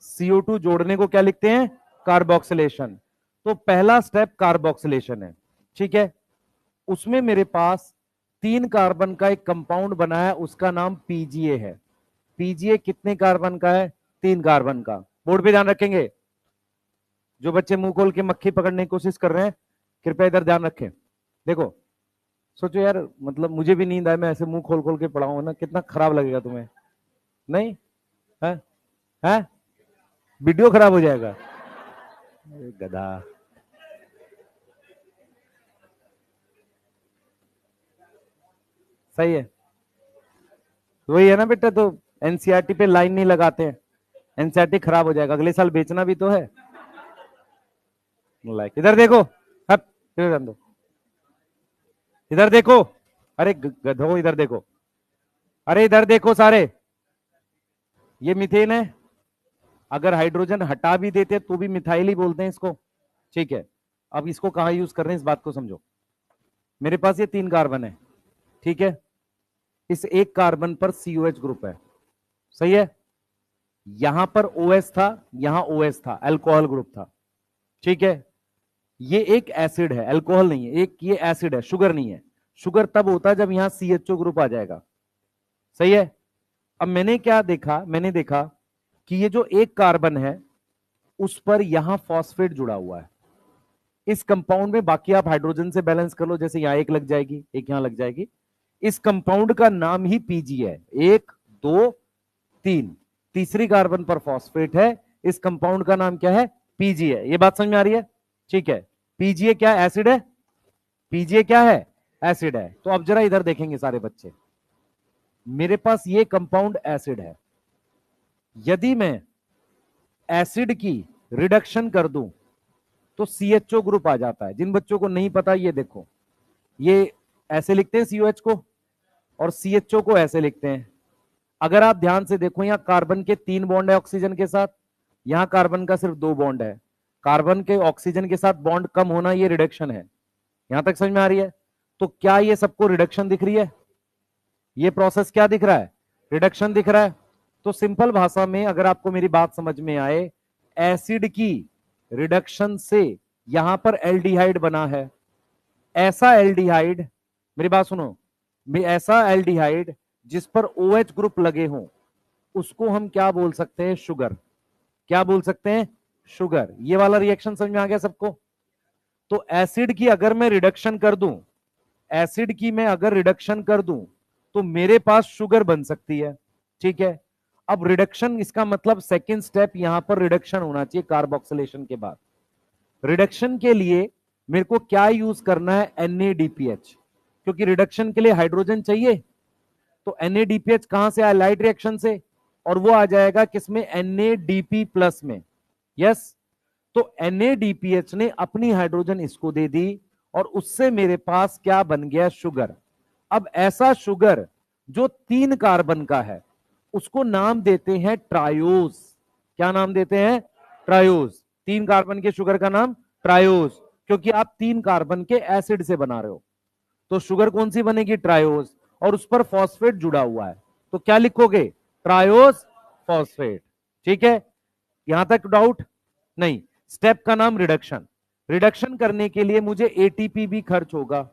CO2 जोड़ने को क्या लिखते हैं? कार्बोक्सिलेशन। तो पहला स्टेप कार्बोक्सिलेशन है, ठीक है? उसमें मेरे पास 3 कार्बन का एक कंपाउंड बना है, उसका नाम पीजीए है। पीजीए कितने कार्बन का है? 3 कार्बन का। बोर्ड पे ध्यान रखेंगे, जो बच्चे मुंह खोल के मक्खी पकड़ने की कोशिश कर रहे हैं कृपया इधर ध्यान रखें। देखो, सोचो यार, मतलब मुझे भी नींद आए, मैं ऐसे मुंह खोल खोल के पढ़ाऊंगा ना, कितना खराब लगेगा तुम्हें? नहीं है? है? वीडियो खराब हो जाएगा। गधा। सही है, वही है ना बेटा, तो एनसीईआरटी पे लाइन नहीं लगाते हैं, एनसीईआरटी खराब हो जाएगा, अगले साल बेचना भी तो है। लाइक इधर देखो, हट, इधर दो, इधर देखो, अरे गधो इधर देखो, अरे इधर देखो सारे, ये मीथेन है। अगर हाइड्रोजन हटा भी देते तो भी मिथाइल ही बोलते हैं इसको, ठीक है? अब इसको कहां यूज कर रहे हैं इस बात को समझो। मेरे पास ये 3 कार्बन है, ठीक है? इस एक कार्बन पर COH ग्रुप है, सही है? यहां पर OS था, यहां OS था, अल्कोहल ग्रुप था, ठीक है? ये एक एसिड है, अल्कोहल नहीं है, एक ये एसिड है, शुगर नहीं है। शुगर तब होता है जब यहां CHO ग्रुप आ जाएगा, सही है? अब मैंने क्या देखा? मैंने देखा कि ये जो एक कार्बन है उस पर यहां फॉस्फेट जुड़ा हुआ है। इस कंपाउंड में, बाकी आप हाइड्रोजन से बैलेंस कर लो, जैसे यहां एक लग जाएगी, एक यहां लग जाएगी। इस कंपाउंड का नाम ही पीजी है, 1 2 3, तीसरी कार्बन पर फॉस्फेट है। इस कंपाउंड का नाम क्या है? पीजीए। ये बात समझ में आ रही है? ठीक है। पीजीए क्या एसिड है? पीजीए क्या है? एसिड है। तो अब जरा इधर देखेंगे सारे बच्चे, मेरे पास ये कंपाउंड एसिड है। यदि मैं एसिड की रिडक्शन कर दूं तो CHO ग्रुप आ जाता है। जिन बच्चों को नहीं पता, ये देखो, ये ऐसे लिखते हैं COH को, और CHO को ऐसे लिखते हैं। अगर आप ध्यान से देखो, यहां कार्बन के 3 बॉन्ड है ऑक्सीजन के साथ, यहां कार्बन का सिर्फ 2 बॉन्ड है। कार्बन के ऑक्सीजन के साथ बॉन्ड कम होना ये रिडक्शन है। यहां तक समझ में आ रही है? तो क्या ये सबको रिडक्शन दिख रही है? ये प्रोसेस क्या दिख रहा है? रिडक्शन दिख रहा है। तो सिंपल भाषा में अगर आपको मेरी बात समझ में आए, एसिड की रिडक्शन से यहां पर एल्डिहाइड बना है। ऐसा एल्डिहाइड, मेरी बात सुनो, ऐसा एल्डिहाइड जिस पर OH ग्रुप लगे हों, उसको हम क्या बोल सकते हैं? शुगर। क्या बोल सकते हैं? शुगर। ये वाला रिएक्शन समझ में आ गया सबको? तो एसिड की अगर मैं रिडक्शन कर दूं, एसिड की मैं अगर रिडक्शन कर दूं तो मेरे पास शुगर बन सकती है। ठीक है। अब रिडक्शन, इसका मतलब सेकेंड स्टेप यहां पर रिडक्शन होना चाहिए कार्बोक्सिलेशन के बाद। रिडक्शन के लिए मेरे को क्या यूज करना है? NADPH, क्योंकि रिडक्शन के लिए हाइड्रोजन चाहिए। तो NADPH कहां से आया? लाइट रिएक्शन से, और वो आ जाएगा किसमें? NADP प्लस में। यस। तो NADPH ने अपनी हाइड्रोजन इसको दे दी, और उससे मेरे पास क्या बन गया? शुगर। अब ऐसा शुगर जो 3 कार्बन का है, उसको नाम देते हैं ट्रायोज। क्या नाम देते हैं? ट्रायोज। 3 कार्बन के शुगर का नाम ट्रायोज, क्योंकि आप 3 कार्बन के एसिड से बना रहे हो। तो शुगर कौन सी बनेगी? ट्रायोज। और उस पर फॉस्फेट जुड़ा हुआ है, तो क्या लिखोगे? Triose phosphate. ठीक है। यहां तक डाउट नहीं? स्टेप का नाम रिडक्शन। रिडक्शन करने के लिए मुझे ATP भी खर्च होगा।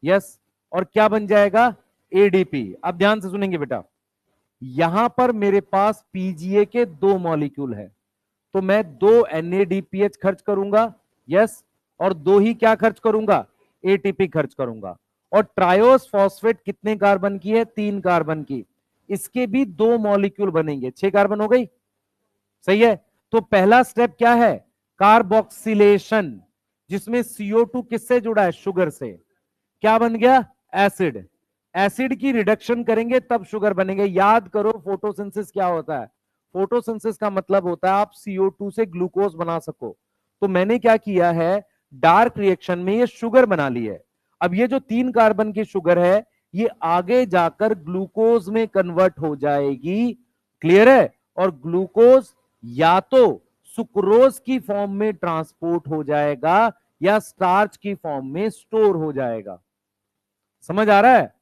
यस। और क्या बन जाएगा? ADP। अब ध्यान से सुनेंगे बेटा, यहां पर मेरे पास PGA के 2 मॉलिक्यूल है, तो मैं 2 NADPH खर्च करूंगा। यस। और 2 ही क्या खर्च करूंगा? ATP खर्च करूंगा। और ट्रायोस फॉस्फेट कितने कार्बन की है? 3 कार्बन की। इसके भी 2 मॉलिक्यूल बनेंगे, 6 कार्बन हो गई। सही है। तो पहला स्टेप क्या है? कार्बोक्सिलेशन, जिसमें CO2 किससे जुड़ा है? शुगर से। क्या बन गया? एसिड। एसिड की रिडक्शन करेंगे तब शुगर बनेंगे। याद करो फोटोसिंथेसिस क्या होता है? फोटोसिंथेसिस का मतलब होता है आप CO2 से ग्लूकोज बना सको। तो मैंने क्या किया है? डार्क रिएक्शन में ये शुगर बना ली है। अब ये जो 3 कार्बन की शुगर है, ये आगे जाकर ग्लूकोज में कन्वर्ट हो जाएगी। क्लियर है? और ग्लूकोज या तो सुक्रोज की फॉर्म में ट्रांसपोर्ट हो जाएगा, या स्टार्च की फॉर्म में स्टोर हो जाएगा। समझ आ रहा है?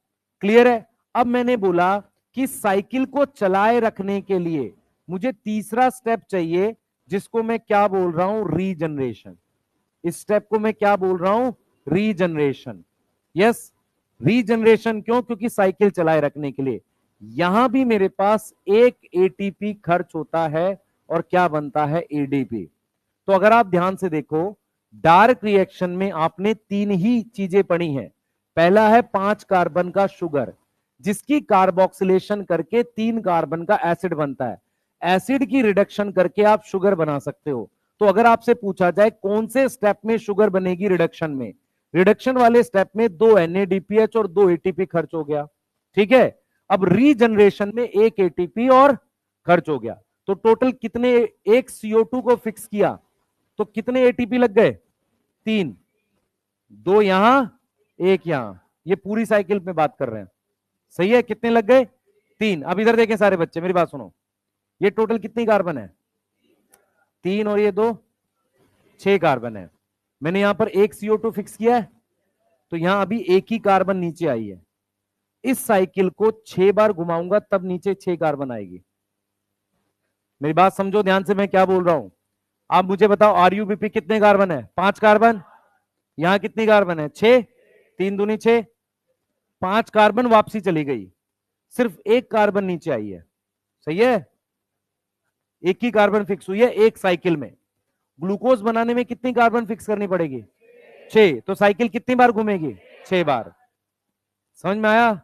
क्लियर है? अब मैंने बोला कि साइकिल को चलाए रखने के लिए मुझे तीसरा स्टेप चाहिए, जिसको मैं क्या बोल रहा हूं? रीजनरेशन। इस स्टेप को मैं क्या बोल रहा हूं? रीजनरेशन। यस। रीजनरेशन क्यों? क्योंकि साइकिल चलाए रखने के लिए यहां भी मेरे पास एक ATP खर्च होता है, और क्या बनता है? ADP। तो अगर आप ध्यान से देखो, डार्क रिएक्शन में आपने 3 ही चीजें पढ़ी हैं। पहला है 5 कार्बन का शुगर, जिसकी कार्बोक्सिलेशन करके 3 कार्बन का एसिड बनता है। एसिड की रिडक्शन करके आप शुगर बना सकते हो। तो अगर आपसे पूछा जाए कौन से स्टेप में शुगर बनेगी रिडक्शन में, रिडक्शन वाले स्टेप में 2 NADPH और 2 ATP खर्च हो गया। ठीक है। अब रीजनरेशन में 1 ATP और खर्च हो गया। तो टोटल कितने? एक CO2 को फिक्स किया तो कितने ATP लग गए? 3। 2 यहां, 1 यहां। ये पूरी साइकिल में बात कर रहे हैं। सही है? कितने लग गए? 3। अब इधर देखें सारे बच्चे, मेरी बात सुनो, ये टोटल कितनी कार्बन है? 3 और ये 2, 6 कार्बन है। मैंने यहां पर 1 CO2 फिक्स किया है, तो यहां अभी 1 ही कार्बन नीचे आई है। इस साइकिल को 6 बार घुमाऊंगा तब नीचे 6 कार्बन आएगी। मेरी बात समझो ध्यान से, मैं क्या बोल रहा हूं। आप मुझे बताओ, RUBP कितने कार्बन है? 5 कार्बन। यहां कितनी कार्बन है? 6। 3 दूनी 6। 5 कार्बन वापसी चली गई, सिर्फ 1 कार्बन नीचे आई है। सही है? 1 ही कार्बन फिक्स हुई है एक साइकिल में। ग्लूकोज बनाने में कितनी कार्बन फिक्स करनी पड़ेगी? 6। तो साइकिल कितनी बार घूमेगी? 6 बार। समझ में आया?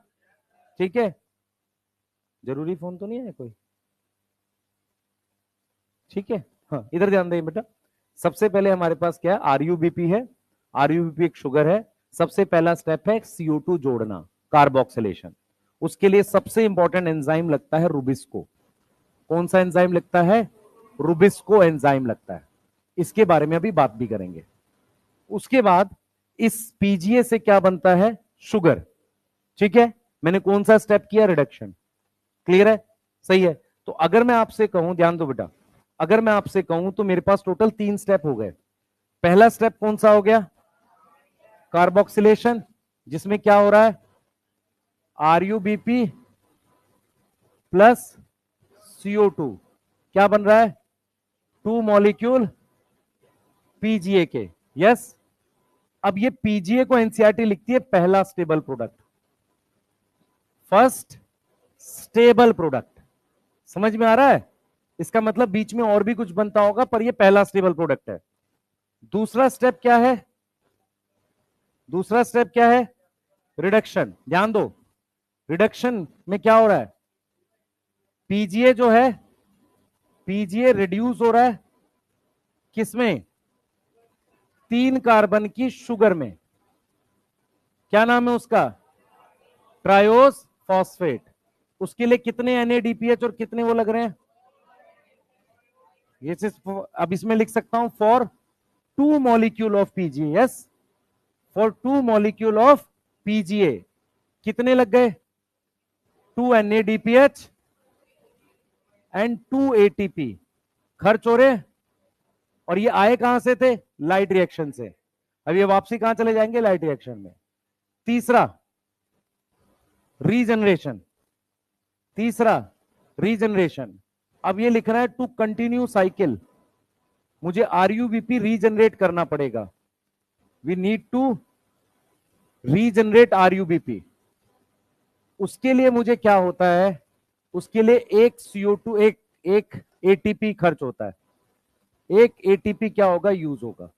ठीक है। जरूरी फोन तो नहीं है कोई? ठीक है, हाँ इधर ध्यान दें बेटा। सबसे पहले हमारे पास क्या है, आरयूबीपी है। आरयूबीपी एक शुगर है। सबसे पहला स्टेप है CO2 जोड़ना, कार्बोक्सिलेशन। उसके लिए सबसे इंपॉर्टेंट एंजाइम लगता है रुबिस्को। कौन सा एंजाइम लगता है? रुबिस्को एंजाइम लगता है। इसके बारे में अभी बात भी करेंगे। उसके बाद इस पीजीए से क्या बनता है? शुगर। ठीक है, मैंने कौन सा स्टेप किया? रिडक्शन। क्लियर है? सही है। तो अगर मैं आपसे कहूं, ध्यान दो बेटा, अगर मैं आपसे कहूं तो मेरे पास टोटल 3 स्टेप हो गए। पहला स्टेप कौन सा हो गया? कार्बोक्सिलेशन, जिसमें क्या हो रहा है? आरयूबीपी प्लस CO2 क्या बन रहा है? 2 मॉलिक्यूल पीजीए के। यस। अब ये पीजीए को एनसीईआरटी लिखती है पहला stable product, first stable product. समझ में आ रहा है? इसका मतलब बीच में और भी कुछ बनता होगा, पर ये पहला स्टेबल प्रोडक्ट है। दूसरा स्टेप क्या है? दूसरा स्टेप क्या है? रिडक्शन। ध्यान दो, रिडक्शन में क्या हो रहा है? पीजीए जो है, पीजीए रिड्यूस हो रहा है किसमें? 3 कार्बन की शुगर में। क्या नाम है उसका? Triose phosphate. उसके लिए कितने NADPH और कितने वो लग रहे हैं? ये अब इसमें लिख सकता हूं for 2 molecule of PGA. Yes, for 2 molecule of PGA कितने लग गए? 2 NADPH एंड 2 ATP खर्च हो रहे। और ये आए कहां से थे? लाइट रिएक्शन से। अब ये वापसी कहां चले जाएंगे? लाइट रिएक्शन में। तीसरा रीजनरेशन, तीसरा रीजनरेशन। अब ये लिख रहा है टू कंटिन्यू साइकिल, मुझे आरयूबीपी रीजनरेट करना पड़ेगा। We need to regenerate RUBP. उसके लिए मुझे क्या होता है? उसके लिए एक CO2 एक ATP खर्च होता है। एक ATP क्या होगा? यूज होगा।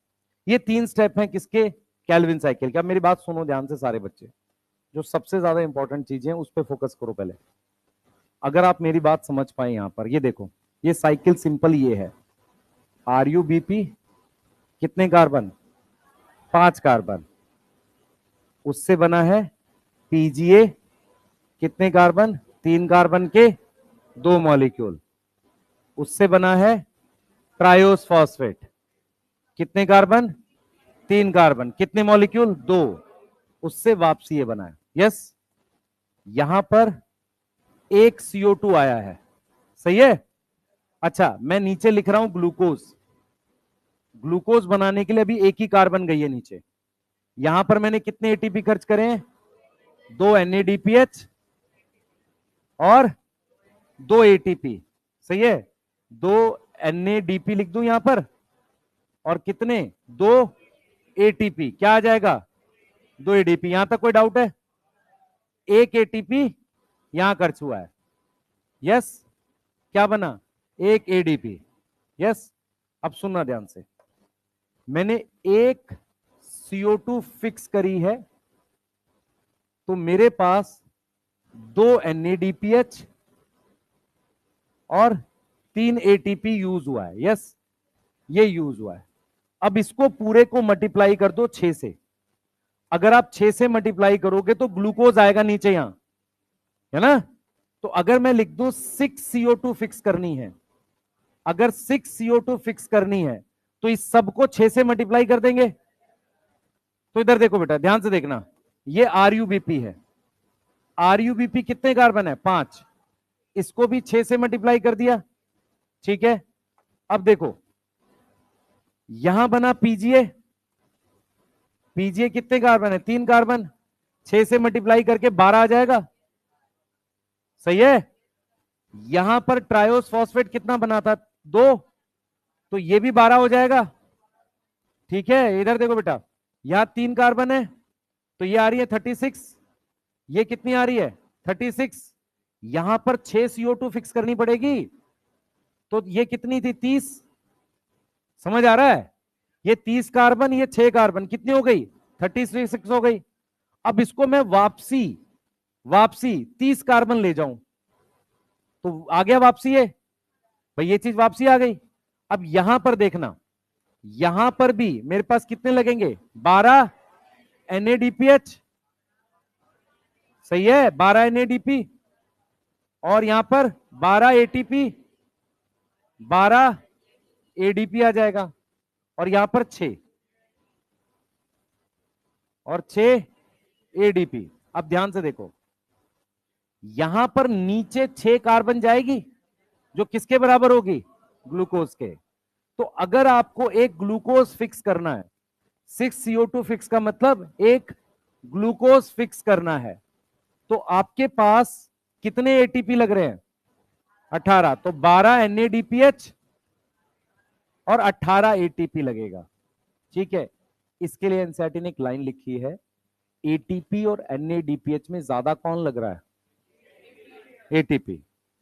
ये 3 स्टेप हैं किसके? कैल्विन साइकिल के। अब मेरी बात सुनो ध्यान से सारे बच्चे, जो सबसे ज्यादा इंपॉर्टेंट चीजें हैं उस पर फोकस करो पहले। अगर आप मेरी बात समझ पाए यहां पर, ये देखो, ये साइकिल सिंपल ये है। आरयूबीपी कितने कार्बन? 5 कार्बन। उससे बना है पीजीए कितने कार्बन? 3 कार्बन के 2 मॉलिक्यूल। उससे बना है ट्रायोस फॉस्फेट कितने कार्बन? 3 कार्बन। कितने मॉलिक्यूल? 2। उससे वापसी ये बना है। यस। यहां पर एक CO2 आया है, सही है। अच्छा, मैं नीचे लिख रहा हूं ग्लूकोज। ग्लूकोज बनाने के लिए अभी एक ही कार्बन गई है नीचे। यहां पर मैंने कितने एटीपी खर्च करे हैं? 2 NADPH और 2 ATP। सही है। 2 NADP लिख दूं यहां पर, और कितने? 2 ATP। क्या आ जाएगा? 2 ADP। यहां तक कोई डाउट है? एक ATP यहां खर्च हुआ है। यस। क्या बना? एक ADP। यस। अब सुनना ध्यान से, मैंने एक CO2 फिक्स करी है, तो मेरे पास 2 NADPH और 3 ATP यूज हुआ है। यस, ये यूज हुआ है। अब इसको पूरे को मल्टीप्लाई कर दो 6 से। अगर आप 6 से मल्टीप्लाई करोगे तो ग्लूकोज आएगा नीचे यहां, है ना? तो अगर मैं लिख दूं 6 CO2 फिक्स करनी है, अगर 6 CO2 फिक्स करनी है तो इस सबको 6 से मल्टीप्लाई कर देंगे। तो इधर देखो बेटा, ध्यान से देखना, ये आरयूबीपी है। आरयूबीपी कितने कार्बन है? 5। इसको भी 6 से मल्टीप्लाई कर दिया। ठीक है। अब देखो, यहां बना पीजीए। पीजीए कितने कार्बन है? 3 कार्बन। 6 से मल्टीप्लाई करके 12 आ जाएगा। सही है। यहां पर ट्रायोस फॉस्फेट कितना बना था? 2। तो ये भी 12 हो जाएगा। ठीक है। इधर देखो बेटा, यहां 3 कार्बन है, तो ये आ रही है 36। ये कितनी आ रही है? 36। यहां पर 6 CO2 फिक्स करनी पड़ेगी, तो ये कितनी थी? 30। समझ आ रहा है? ये 30 कार्बन, ये 6 कार्बन, कितनी हो गई? 36 हो गई। अब इसको मैं वापसी वापसी 30 कार्बन ले जाऊं, तो आ गया वापसी है भाई, ये चीज वापसी आ गई। अब यहां पर देखना, यहां पर भी मेरे पास कितने लगेंगे, 12 NADPH, सही है, 12 NADP, और यहां पर 12 ATP, 12 ADP आ जाएगा, और यहां पर 6 और 6 ADP। अब ध्यान से देखो, यहां पर नीचे 6 कार्बन जाएगी जो किसके बराबर होगी, ग्लूकोज के। तो अगर आपको एक ग्लूकोज फिक्स करना है, 6 CO2 फिक्स का मतलब एक ग्लूकोज फिक्स करना है, तो आपके पास कितने एटीपी लग रहे हैं, 18। तो 12 NADPH और 18 ATP लगेगा, ठीक है। इसके लिए एनसीईआरटी ने एक लाइन लिखी है, एटीपी और NADPH में ज्यादा कौन लग रहा है, एटीपी,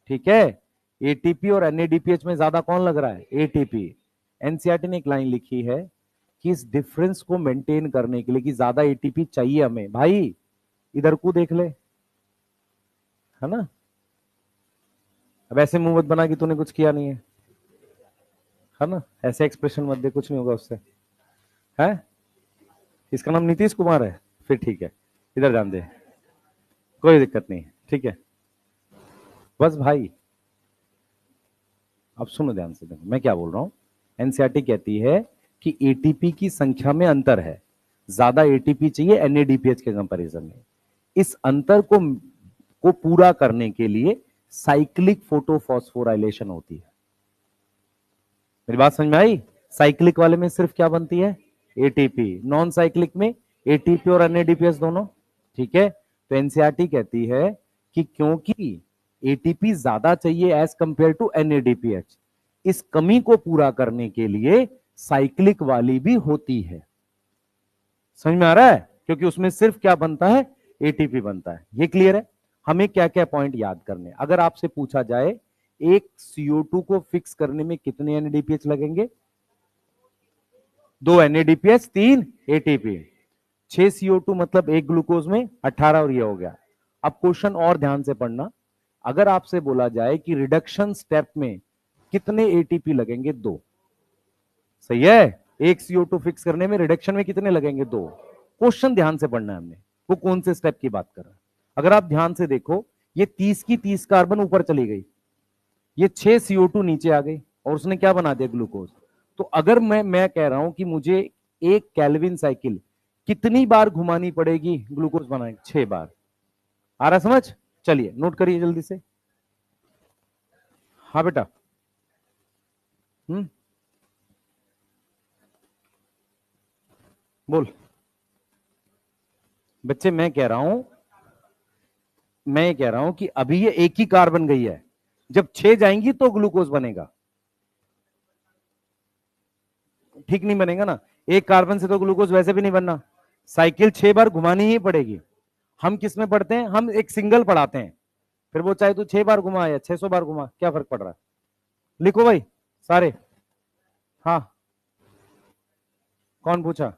ठीक है। एटीपी और NADPH में ज्यादा कौन लग रहा है, एटीपी। एनसीईआरटी ने एक लाइन लिखी है कि इस डिफरेंस को मेंटेन करने के लिए, कि ज्यादा एटीपी चाहिए हमें, भाई इधर को देख ले, है ना। अब ऐसे मुंह मत बना कि तूने कुछ किया नहीं है ना, ऐसे एक्सप्रेशन मत दे, कुछ नहीं होगा उससे, है। इसका नाम नीतीश कुमार है, फिर ठीक है, इधर जान दे, कोई दिक्कत नहीं, ठीक है। बस भाई अब सुनो ध्यान से, देखो मैं क्या बोल रहा हूं। एनसीईआरटी कहती है कि एटीपी की संख्या में अंतर है, ज्यादा एटीपी चाहिए NADPH के कंपैरिजन में। इस अंतर को पूरा करने के लिए साइक्लिक फोटोफॉस्फोराइलेशन होती है। मेरी बात समझ में आई। साइक्लिक वाले में सिर्फ क्या बनती है, एटीपी, नॉन साइक्लिक में एटीपी और NADPH दोनों, ठीक है। तो एनसीईआरटी कहती है कि क्योंकि एटीपी ज्यादा चाहिए एज कंपेयर टू NADPH, इस कमी को पूरा करने के लिए साइक्लिक वाली भी होती है। समझ में आ रहा है, क्योंकि उसमें सिर्फ क्या बनता है, एटीपी बनता है। ये क्लियर है। हमें क्या क्या पॉइंट याद करने, अगर आपसे पूछा जाए एक CO2 को फिक्स करने में कितने NADPH लगेंगे, 2 NADPH, 3 ATP, 6 CO2 मतलब एक ग्लूकोज में 18, और ये हो गया। अब क्वेश्चन और ध्यान से पढ़ना, अगर आपसे बोला जाए कि रिडक्शन स्टेप में कितने एटीपी लगेंगे, 2, सही है। एक CO2 फिक्स करने में रिडक्शन में कितने लगेंगे, 2। क्वेश्चन ध्यान से पढ़ना है हमने, वो कौन से स्टेप की बात कर रहा है। अगर आप ध्यान से देखो, ये 30 की 30 कार्बन ऊपर चली गई, ये 6 CO2 नीचे आ गई, और उसने क्या बना दिया, ग्लूकोज। तो अगर मैं कह रहा हूं कि मुझे एक केल्विन साइकिल कितनी बार घुमानी पड़ेगी ग्लूकोज बनाए, 6 बार। आ रहा समझ, चलिए नोट करिए जल्दी से। हाँ बेटा, बोल। बच्चे मैं कह रहा हूं कि अभी ये एक ही कार बन गई है, जब 6 जाएंगी तो ग्लूकोज बनेगा, ठीक नहीं बनेगा ना। एक कार्बन से तो ग्लूकोज वैसे भी नहीं बनना, साइकिल 6 बार घुमानी ही पड़ेगी। हम किस में पढ़ते हैं, हम एक सिंगल पढ़ाते हैं, फिर वो चाहे तो 6 बार घुमा या 600 बार घुमा, क्या फर्क पड़ रहा है। लिखो भाई सारे। हाँ, कौन पूछा,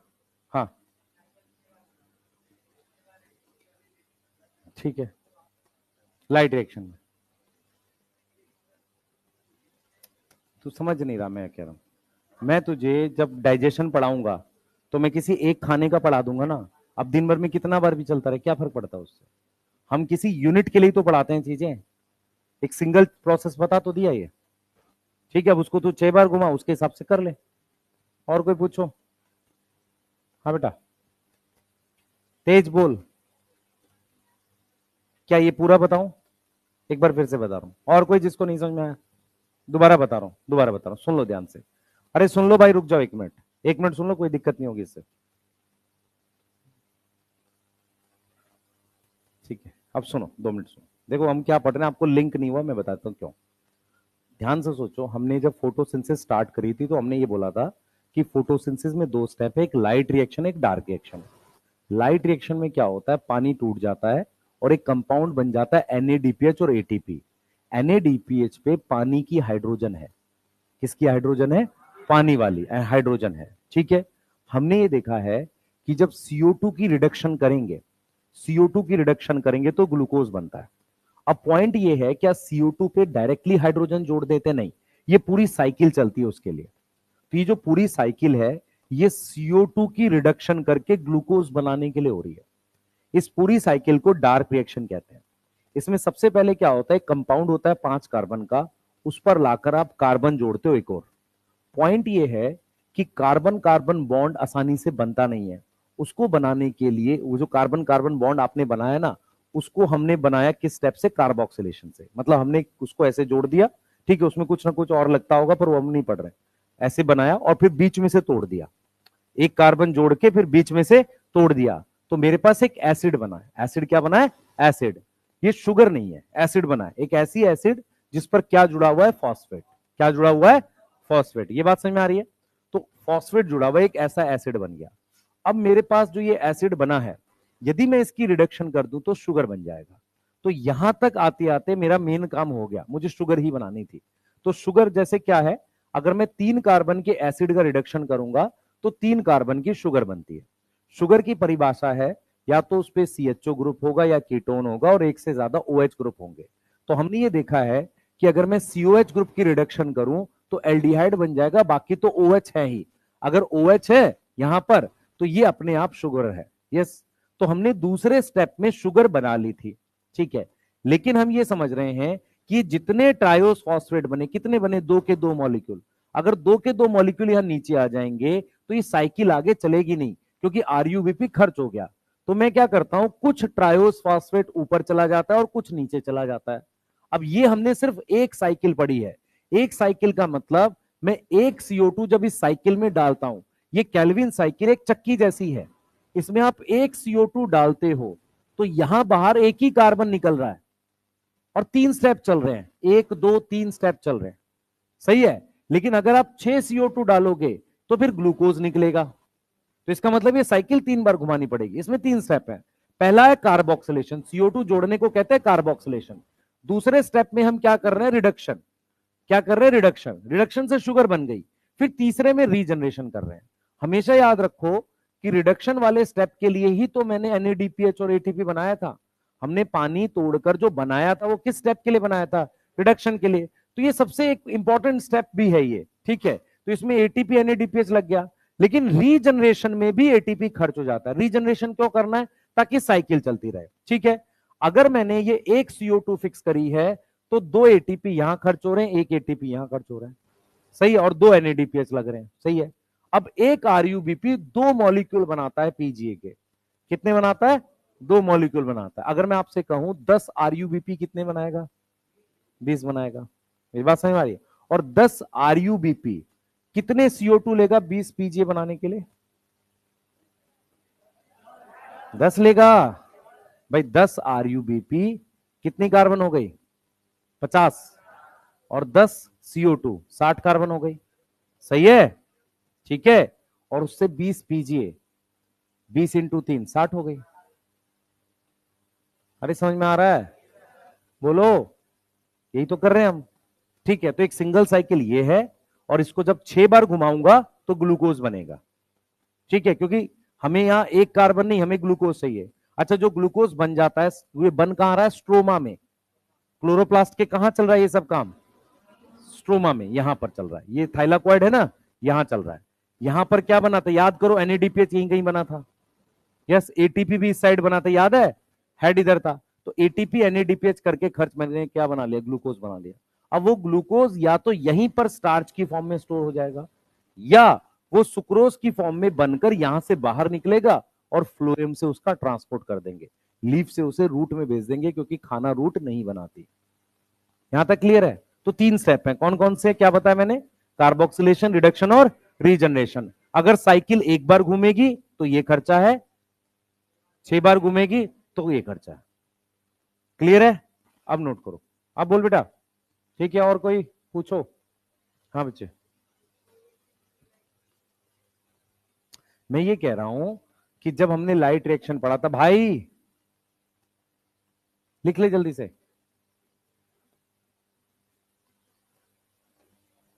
हाँ ठीक है, लाइट रिएक्शन में तू समझ नहीं रहा मैं कह रहा हूं। मैं तुझे जब डाइजेशन पढ़ाऊंगा तो मैं किसी एक खाने का पढ़ा दूंगा ना, अब दिन भर में कितना बार भी चलता रहे, क्या फर्क पड़ता है उससे। हम किसी यूनिट के लिए तो पढ़ाते हैं चीजें, एक सिंगल प्रोसेस बता तो दिया ये, ठीक है। अब उसको तू 6 बार घुमा, उसके हिसाब से कर ले। और कोई पूछो, हाँ बेटा, तेज बोल। क्या ये पूरा बताऊं, एक बार फिर से बता रहा हूं, और कोई जिसको नहीं समझ में आया, दोबारा बता रहा हूं, सुन लो ध्यान से। अरे सुन लो भाई, रुक जाओ 1 मिनट, 1 मिनट सुन लो, कोई दिक्कत नहीं होगी इससे, ठीक है। अब सुनो, 2 मिनट सुनो, देखो हम क्या पढ़ रहे हैं, आपको लिंक नहीं हुआ, मैं बताता हूँ क्यों। ध्यान से सोचो, हमने जब फोटोसिंथेसिस स्टार्ट करी थी तो हमने ये बोला था कि फोटोसिंथेसिस में 2 स्टेप है, एक लाइट रिएक्शन, एक डार्क रिएक्शन। लाइट रिएक्शन में क्या होता है, पानी टूट जाता है और एक कंपाउंड बन जाता है NADPH और ATP। NADPH पे पानी की हाइड्रोजन है, किसकी हाइड्रोजन है, पानी वाली हाइड्रोजन है, ठीक है। हमने ये देखा है कि जब CO2 की रिडक्शन करेंगे, CO2 की रिडक्शन करेंगे तो ग्लूकोज बनता है। अब पॉइंट ये है, क्या CO2 पे डायरेक्टली हाइड्रोजन जोड़ देते? नहीं, ये पूरी साइकिल चलती है उसके लिए। तो ये जो पूरी साइकिल है, ये CO2 की रिडक्शन करके ग्लूकोज बनाने के लिए हो रही है। इस पूरी साइकिल को डार्क रिएक्शन कहते हैं। इसमें सबसे पहले क्या होता है, कंपाउंड होता है 5 कार्बन का, उस पर लाकर आप कार्बन जोड़ते हो एक और। पॉइंट ये है कि कार्बन कार्बन बॉन्ड आसानी से बनता नहीं है। उसको बनाने के लिए वो जो कार्बन कार्बन बॉन्ड आपने बनाया ना, उसको हमने बनाया किस स्टेप से? कार्बोक्सिलेशन से। मतलब हमने उसको ऐसे जोड़ दिया, ठीक है, उसमें कुछ ना कुछ और लगता होगा पर वो हम नहीं पढ़ रहे, ऐसे बनाया और फिर बीच में से तोड़ दिया। एक कार्बन जोड़ के फिर बीच में से तोड़ दिया, तो मेरे पास एक एसिड बना है। एसिड क्या बना है? एसिड। ये शुगर नहीं है, एसिड बना है। एक ऐसी एसिड जिस पर क्या जुड़ा हुआ है? फॉस्फेट। क्या जुड़ा हुआ है? फॉस्फेट। ये बात समझ में आ रही है? तो फॉस्फेट जुड़ा हुआ एक ऐसा एसिड बन गया। अब मेरे पास जो ये एसिड बना है, यदि मैं इसकी रिडक्शन कर दूं तो शुगर बन जाएगा। तो यहां तक आते आते मेरा मेन काम हो गया, मुझे शुगर ही बनानी थी। तो शुगर जैसे क्या है, अगर मैं 3 कार्बन के एसिड का रिडक्शन करूंगा तो 3 कार्बन की शुगर बनती है। शुगर की परिभाषा है, या तो उस पे CHO ग्रुप होगा या कीटोन होगा और एक से ज्यादा OH ग्रुप होंगे। तो हमने ये देखा है कि अगर मैं COH ग्रुप की रिडक्शन करूं तो एल्डिहाइड बन जाएगा, बाकी तो OH है ही। अगर OH है यहां पर तो ये अपने आप शुगर है। यस, तो हमने दूसरे स्टेप में शुगर बना ली थी, ठीक है। लेकिन हम ये समझ रहे हैं कि जितने ट्रायोस फॉस्फेट बने, कितने बने? 2 के 2 मॉलिक्यूल। अगर 2 के 2 मॉलिक्यूल यहां नीचे आ जाएंगे तो ये साइकिल आगे चलेगी नहीं, क्योंकि RUBP खर्च हो गया। तो मैं क्या करता हूं, कुछ ट्रायोस फॉस्फेट ऊपर चला जाता है और कुछ नीचे चला जाता है। अब ये हमने सिर्फ एक साइकिल पढ़ी है। एक साइकिल का मतलब मैं एक CO2 जब इस साइकिल में डालता हूं, ये केल्विन साइकिल एक चक्की जैसी है। इसमें आप एक CO2 डालते हो तो यहां बाहर एक ही कार्बन निकल रहा है और 3 स्टेप चल रहे हैं, 1 2 3 स्टेप चल रहे हैं, सही है। लेकिन अगर आप 6 CO2 डालोगे तो फिर ग्लूकोज निकलेगा। तो इसका मतलब ये साइकिल 3 बार घुमानी पड़ेगी। इसमें 3 स्टेप है। पहला है कार्बोक्सिलेशन, CO2 जोड़ने को कहते हैं कार्बोक्सिलेशन। दूसरे स्टेप में हम क्या कर रहे हैं? रिडक्शन। क्या कर रहे हैं? रिडक्शन। रिडक्शन से शुगर बन गई। फिर तीसरे में रीजनरेशन कर रहे हैं। हमेशा याद रखो कि रिडक्शन वाले स्टेप के लिए ही तो मैंने NADPH और ATP बनाया था। हमने पानी तोड़कर जो बनाया था वो किस स्टेप के लिए बनाया था? रिडक्शन के लिए। तो ये सबसे एक इंपॉर्टेंट स्टेप भी है ये, ठीक है। तो इसमें ATP NADPH लग गया। लेकिन रीजनरेशन में भी ATP खर्च हो जाता है। रीजनरेशन क्यों करना है? ताकि साइकिल चलती रहे, ठीक है। अगर मैंने ये एक CO2 फिक्स करी है तो 2 ATP यहां खर्च हो रहे हैं, 1 ATP यहां खर्च हो रहा है, सही है, और 2 NADPH लग रहे हैं, सही है। अब एक RUBP 2 मॉलिक्यूल बनाता है PGA के। कितने बनाता है? 2 मॉलिक्यूल बनाता है। अगर मैं आपसे कहूं 10 RUBP कितने बनाएगा? 20 बनाएगा। मेरी बात समझ में आ रही है? और 10 RUBP कितने CO2 लेगा 20 PGA बनाने के लिए? 10 लेगा। भाई 10 RUBP कितनी कार्बन हो गई? 50। और 10 CO2 60 कार्बन हो गई, सही है, ठीक है। और उससे 20 PGA, 20 इंटू 3 60 हो गई। अरे समझ में आ रहा है? बोलो। यही तो कर रहे हैं हम, ठीक है। तो एक सिंगल साइकिल ये है, और इसको जब 6 बार घुमाऊंगा तो ग्लूकोज बनेगा, ठीक है। क्योंकि हमें यहां एक कार्बन नहीं, हमें ग्लूकोज चाहिए। अच्छा, जो ग्लूकोज बन जाता है ये बन कहां रहा है? स्ट्रोमा में। क्लोरोप्लास्ट के कहां चल रहा है ये सब काम? स्ट्रोमा में, यहां पर चल रहा है। ये थाइलाकॉइड है ना, यहां चल रहा है। यहां पर क्या बना था? याद करो, NADPH यहीं कहीं बना था। यस, ATP भी इस साइड बना था, याद है? हेड इधर था। तो ATP NADPH करके खर्च मैंने क्या बना लिया? ग्लूकोज बना लिया। अब वो ग्लूकोज या तो यहीं पर स्टार्च की फॉर्म में स्टोर हो जाएगा, या वो सुक्रोज की फॉर्म में बनकर यहां से बाहर निकलेगा और फ्लोएम से उसका ट्रांसपोर्ट कर देंगे। लीफ से उसे रूट में भेज देंगे, क्योंकि खाना रूट नहीं बनाती। यहां तक क्लियर है? तो 3 स्टेप है। कौन कौन से क्या बताया मैंने? कार्बोक्सिलेशन, रिडक्शन और रीजनरेशन। अगर साइकिल एक बार घूमेगी तो ये खर्चा है, 6 बार घूमेगी तो ये खर्चा है। क्लियर है? अब नोट करो। अब बोल बेटा। ठीक है, और कोई पूछो। हाँ बच्चे, मैं ये कह रहा हूं कि जब हमने लाइट रिएक्शन पढ़ा था, भाई लिख ले जल्दी से।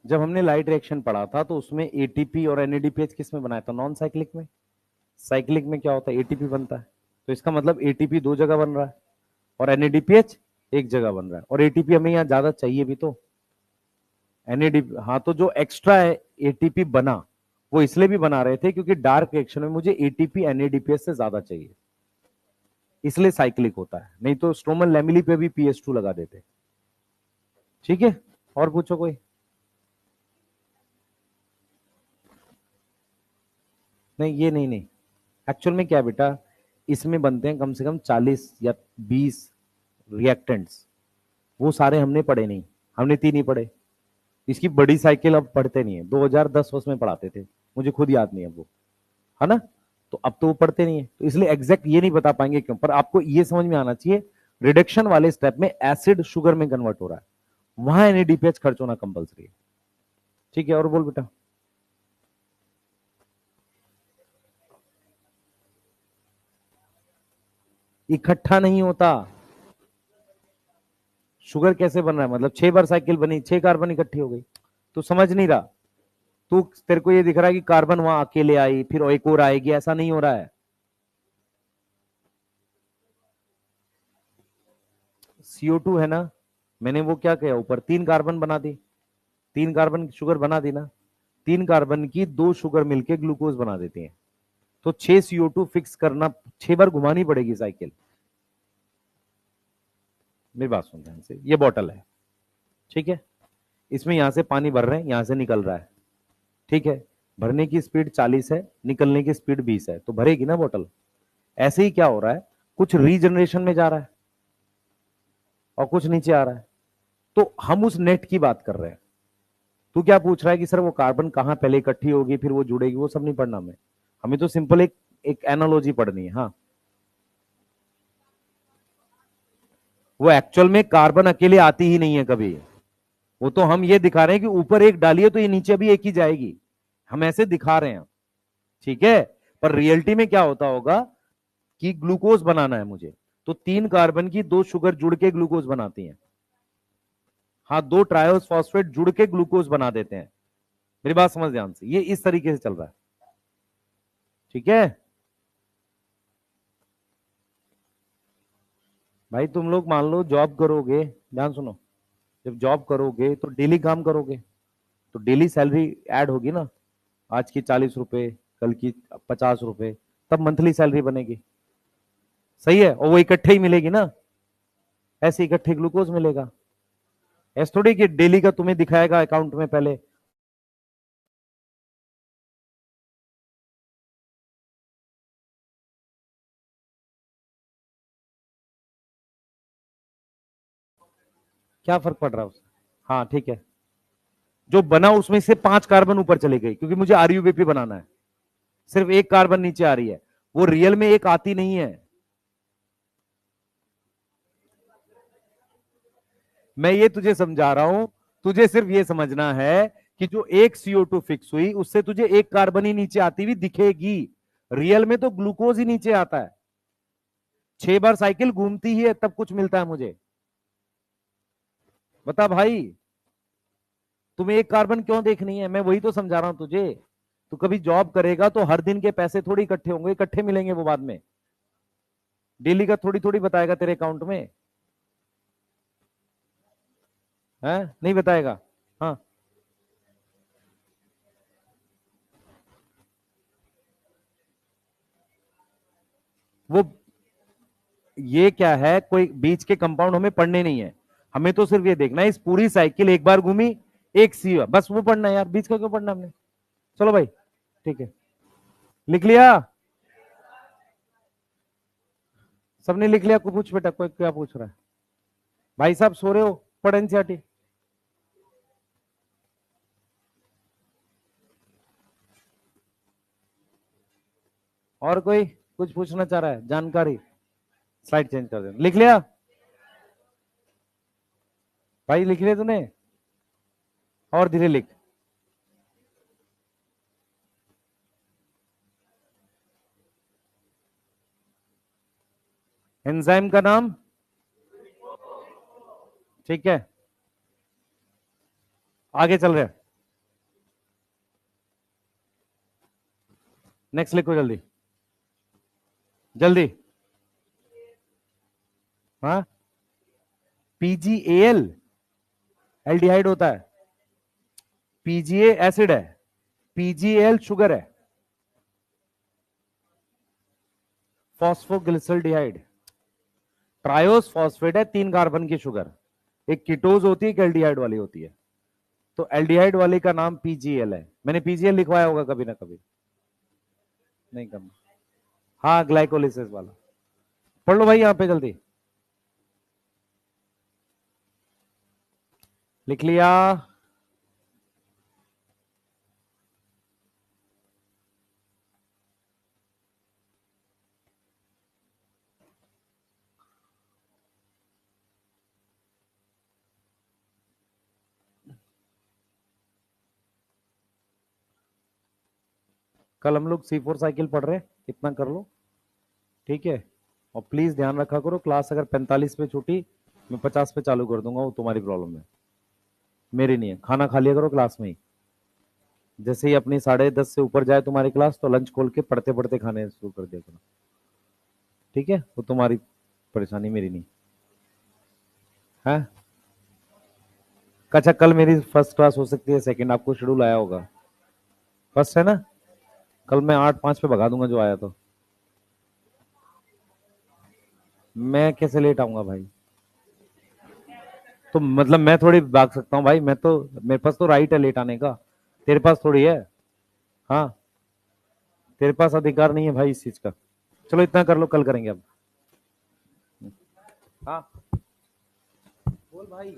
जब हमने लाइट रिएक्शन पढ़ा था तो उसमें ATP और NADPH किस में बनाया था? नॉन साइक्लिक में। साइक्लिक में क्या होता है? ATP बनता है। तो इसका मतलब ATP 2 जगह बन रहा है और NADPH एक जगह बन रहा है, और एटीपी हमें यहाँ ज्यादा चाहिए भी तो। एनएडीपी, हाँ, तो जो एक्स्ट्रा है एटीपी बना, वो इसलिए भी बना रहे थे क्योंकि डार्क रिएक्शन में मुझे एटीपी एनएडीपीएस से ज्यादा चाहिए, इसलिए साइक्लिक होता है, नहीं तो स्ट्रोमल लैमिली पे भी पीएच2 लगा देते। ठीक है, और पूछो कोई। नहीं, ये नहीं, नहीं, एक्चुअल में क्या है बेटा, इसमें बनते हैं कम से कम 40 या 20 रिएक्टेंट्स, वो सारे हमने पढ़े नहीं, हमने 3 ही पढ़े। इसकी बड़ी साइकिल अब पढ़ते नहीं है, 2010 में पढ़ाते थे, मुझे खुद याद नहीं है वो, है ना। तो अब तो वो पढ़ते नहीं है, तो इसलिए एग्जैक्ट ये नहीं बता पाएंगे क्यों, पर आपको ये समझ में आना चाहिए रिडक्शन वाले स्टेप में एसिड शुगर में कन्वर्ट हो रहा है, वहां एनएडीपीएच खर्च होना कंपलसरी है। ठीक है, और बोल बेटा। इकट्ठा नहीं होता। शुगर कैसे बन रहा है, मतलब 6 बार साइकिल बनी, 6 कार्बन इकट्ठी हो गई, तो समझ नहीं रहा तू। तेरे को ये दिख रहा है कि कार्बन वहां अकेले आई फिर एक और आएगी, ऐसा नहीं हो रहा है। CO2 है ना, मैंने वो क्या किया, ऊपर 3 कार्बन बना दी, 3 कार्बन की शुगर बना दी ना, 3 कार्बन की 2 शुगर मिलके ग्लूकोज बना देती हैं, तो 6 CO2 फिक्स करना, 6 बार घुमानी पड़ेगी साइकिल। मेरी बात सुन ध्यान से, ये बॉटल है, ठीक है, इसमें यहां से पानी भर रहे हैं, यहां से निकल रहा है, ठीक है, भरने की स्पीड 40 है, निकलने की स्पीड 20 है, तो भरेगी ना बॉटल। ऐसे ही क्या हो रहा है, कुछ रीजनरेशन में जा रहा है और कुछ नीचे आ रहा है, तो हम उस नेट की बात कर रहे हैं। तू क्या पूछ रहा है कि सर वो कार्बन कहां पहले इकट्ठी होगी फिर वो जुड़ेगी, वो सब नहीं पढ़ना हमें, हमें तो सिंपल एक एक एनालॉजी पढ़नी है। हाँ, वो एक्चुअल में कार्बन अकेले आती ही नहीं है कभी, वो तो हम ये दिखा रहे हैं कि ऊपर एक डालिए तो ये नीचे भी एक ही जाएगी, हम ऐसे दिखा रहे हैं, ठीक है। पर रियलिटी में क्या होता होगा कि ग्लूकोज बनाना है मुझे, तो 3 कार्बन की 2 शुगर जुड़ के ग्लूकोज बनाती हैं। हाँ, 2 ट्रायोस फॉस्फेट जुड़ के ग्लूकोज बना देते हैं। मेरी बात समझ ध्यान से, ये इस तरीके से चल रहा है, ठीक है। भाई तुम लोग मान लो जॉब करोगे, ध्यान सुनो, जब जॉब करोगे तो डेली काम करोगे, तो डेली सैलरी ऐड होगी ना, आज की 40 रुपए, कल की 50 रुपए, तब मंथली सैलरी बनेगी, सही है, और वो इकट्ठे ही मिलेगी ना, ऐसे इकट्ठे ग्लूकोज मिलेगा। ऐसा थोड़ी कि डेली का तुम्हें दिखाएगा अकाउंट में पहले। क्या फर्क पड़ रहा है उससे, हाँ ठीक है, जो बना उसमें से 5 कार्बन ऊपर चले गई क्योंकि मुझे आरयूबीपी बनाना है, सिर्फ एक कार्बन नीचे आ रही है, वो रियल में एक आती नहीं है। मैं ये तुझे समझा रहा हूं, तुझे सिर्फ ये समझना है कि जो एक CO2 फिक्स हुई उससे तुझे एक कार्बन ही नीचे आती हुई दिखेगी, रियल में तो ग्लूकोज ही नीचे आता है, 6 बार साइकिल घूमती ही है तब कुछ मिलता है मुझे। बता भाई, तुम्हें एक कार्बन क्यों देखनी है, मैं वही तो समझा रहा हूं तुझे। तू कभी जॉब करेगा तो हर दिन के पैसे थोड़ी इकट्ठे होंगे, इकट्ठे मिलेंगे वो बाद में, डेली का थोड़ी थोड़ी बताएगा तेरे अकाउंट में, है नहीं बताएगा। हाँ, वो ये क्या है, कोई बीच के कंपाउंड हमें पढ़ने नहीं है, हमें तो सिर्फ ये देखना है इस पूरी साइकिल एक बार घूमी, एक सी, बस वो पढ़ना है यार, बीच का क्यों पढ़ना हमने। चलो भाई, ठीक है, लिख लिया, सबने लिख लिया, को पूछ बेटा, कोई क्या पूछ रहा है, भाई साहब सो रहे हो, पढ़ एनसीईआरटी। और कोई कुछ पूछना चाह रहा है, जानकारी, स्लाइड चेंज कर देना, लिख लिया भाई, लिख लिया तूने, और धीरे लिख। एंजाइम का नाम, ठीक है, आगे चल रहे हैं, नेक्स्ट लिखो जल्दी, जल्दी। हाँ, PgAl एल्डिहाइड होता है, PGA एसिड है, PgAl शुगर है, फॉस्फोग्लिसल्डिहाइड ट्रायोस फॉस्फेट है, 3 कार्बन की शुगर, एक कीटोज होती है, एक एल्डिहाइड वाली होती है। तो एल्डिहाइड वाली का नाम PgAl है। मैंने PgAl लिखवाया होगा कभी ना कभी, नहीं करना। हाँ, ग्लाइकोलिसिस वाला पढ़ लो भाई, यहां पे जल्दी लिख लिया। कल हम लोग C4 साइकिल पढ़ रहे हैं, इतना कर लो, ठीक है। और प्लीज ध्यान रखा करो, क्लास अगर 45 पे छूटी, मैं 50 पे चालू कर दूंगा, वो तुम्हारी प्रॉब्लम है, मेरी नहीं है। खाना खा लिया करो क्लास में ही, जैसे ही अपनी 10:30 से ऊपर जाए तुम्हारी क्लास, तो लंच खोल के पढ़ते पढ़ते खाने शुरू कर दिया करो, ठीक है। वो तुम्हारी परेशानी, मेरी नहीं है। अच्छा, कल मेरी फर्स्ट क्लास हो सकती है, सेकंड आपको शेड्यूल आया होगा, फर्स्ट है ना। कल मैं 8:05 पे भगा दूंगा जो आया। तो मैं कैसे लेट आऊंगा भाई? तो मतलब मैं थोड़ी भाग सकता हूँ भाई, मैं तो, मेरे पास तो राइट है लेट आने का, तेरे पास थोड़ी है। हाँ, तेरे पास अधिकार नहीं है भाई इस चीज का। चलो इतना कर लो, कल करेंगे अब। हाँ बोल भाई।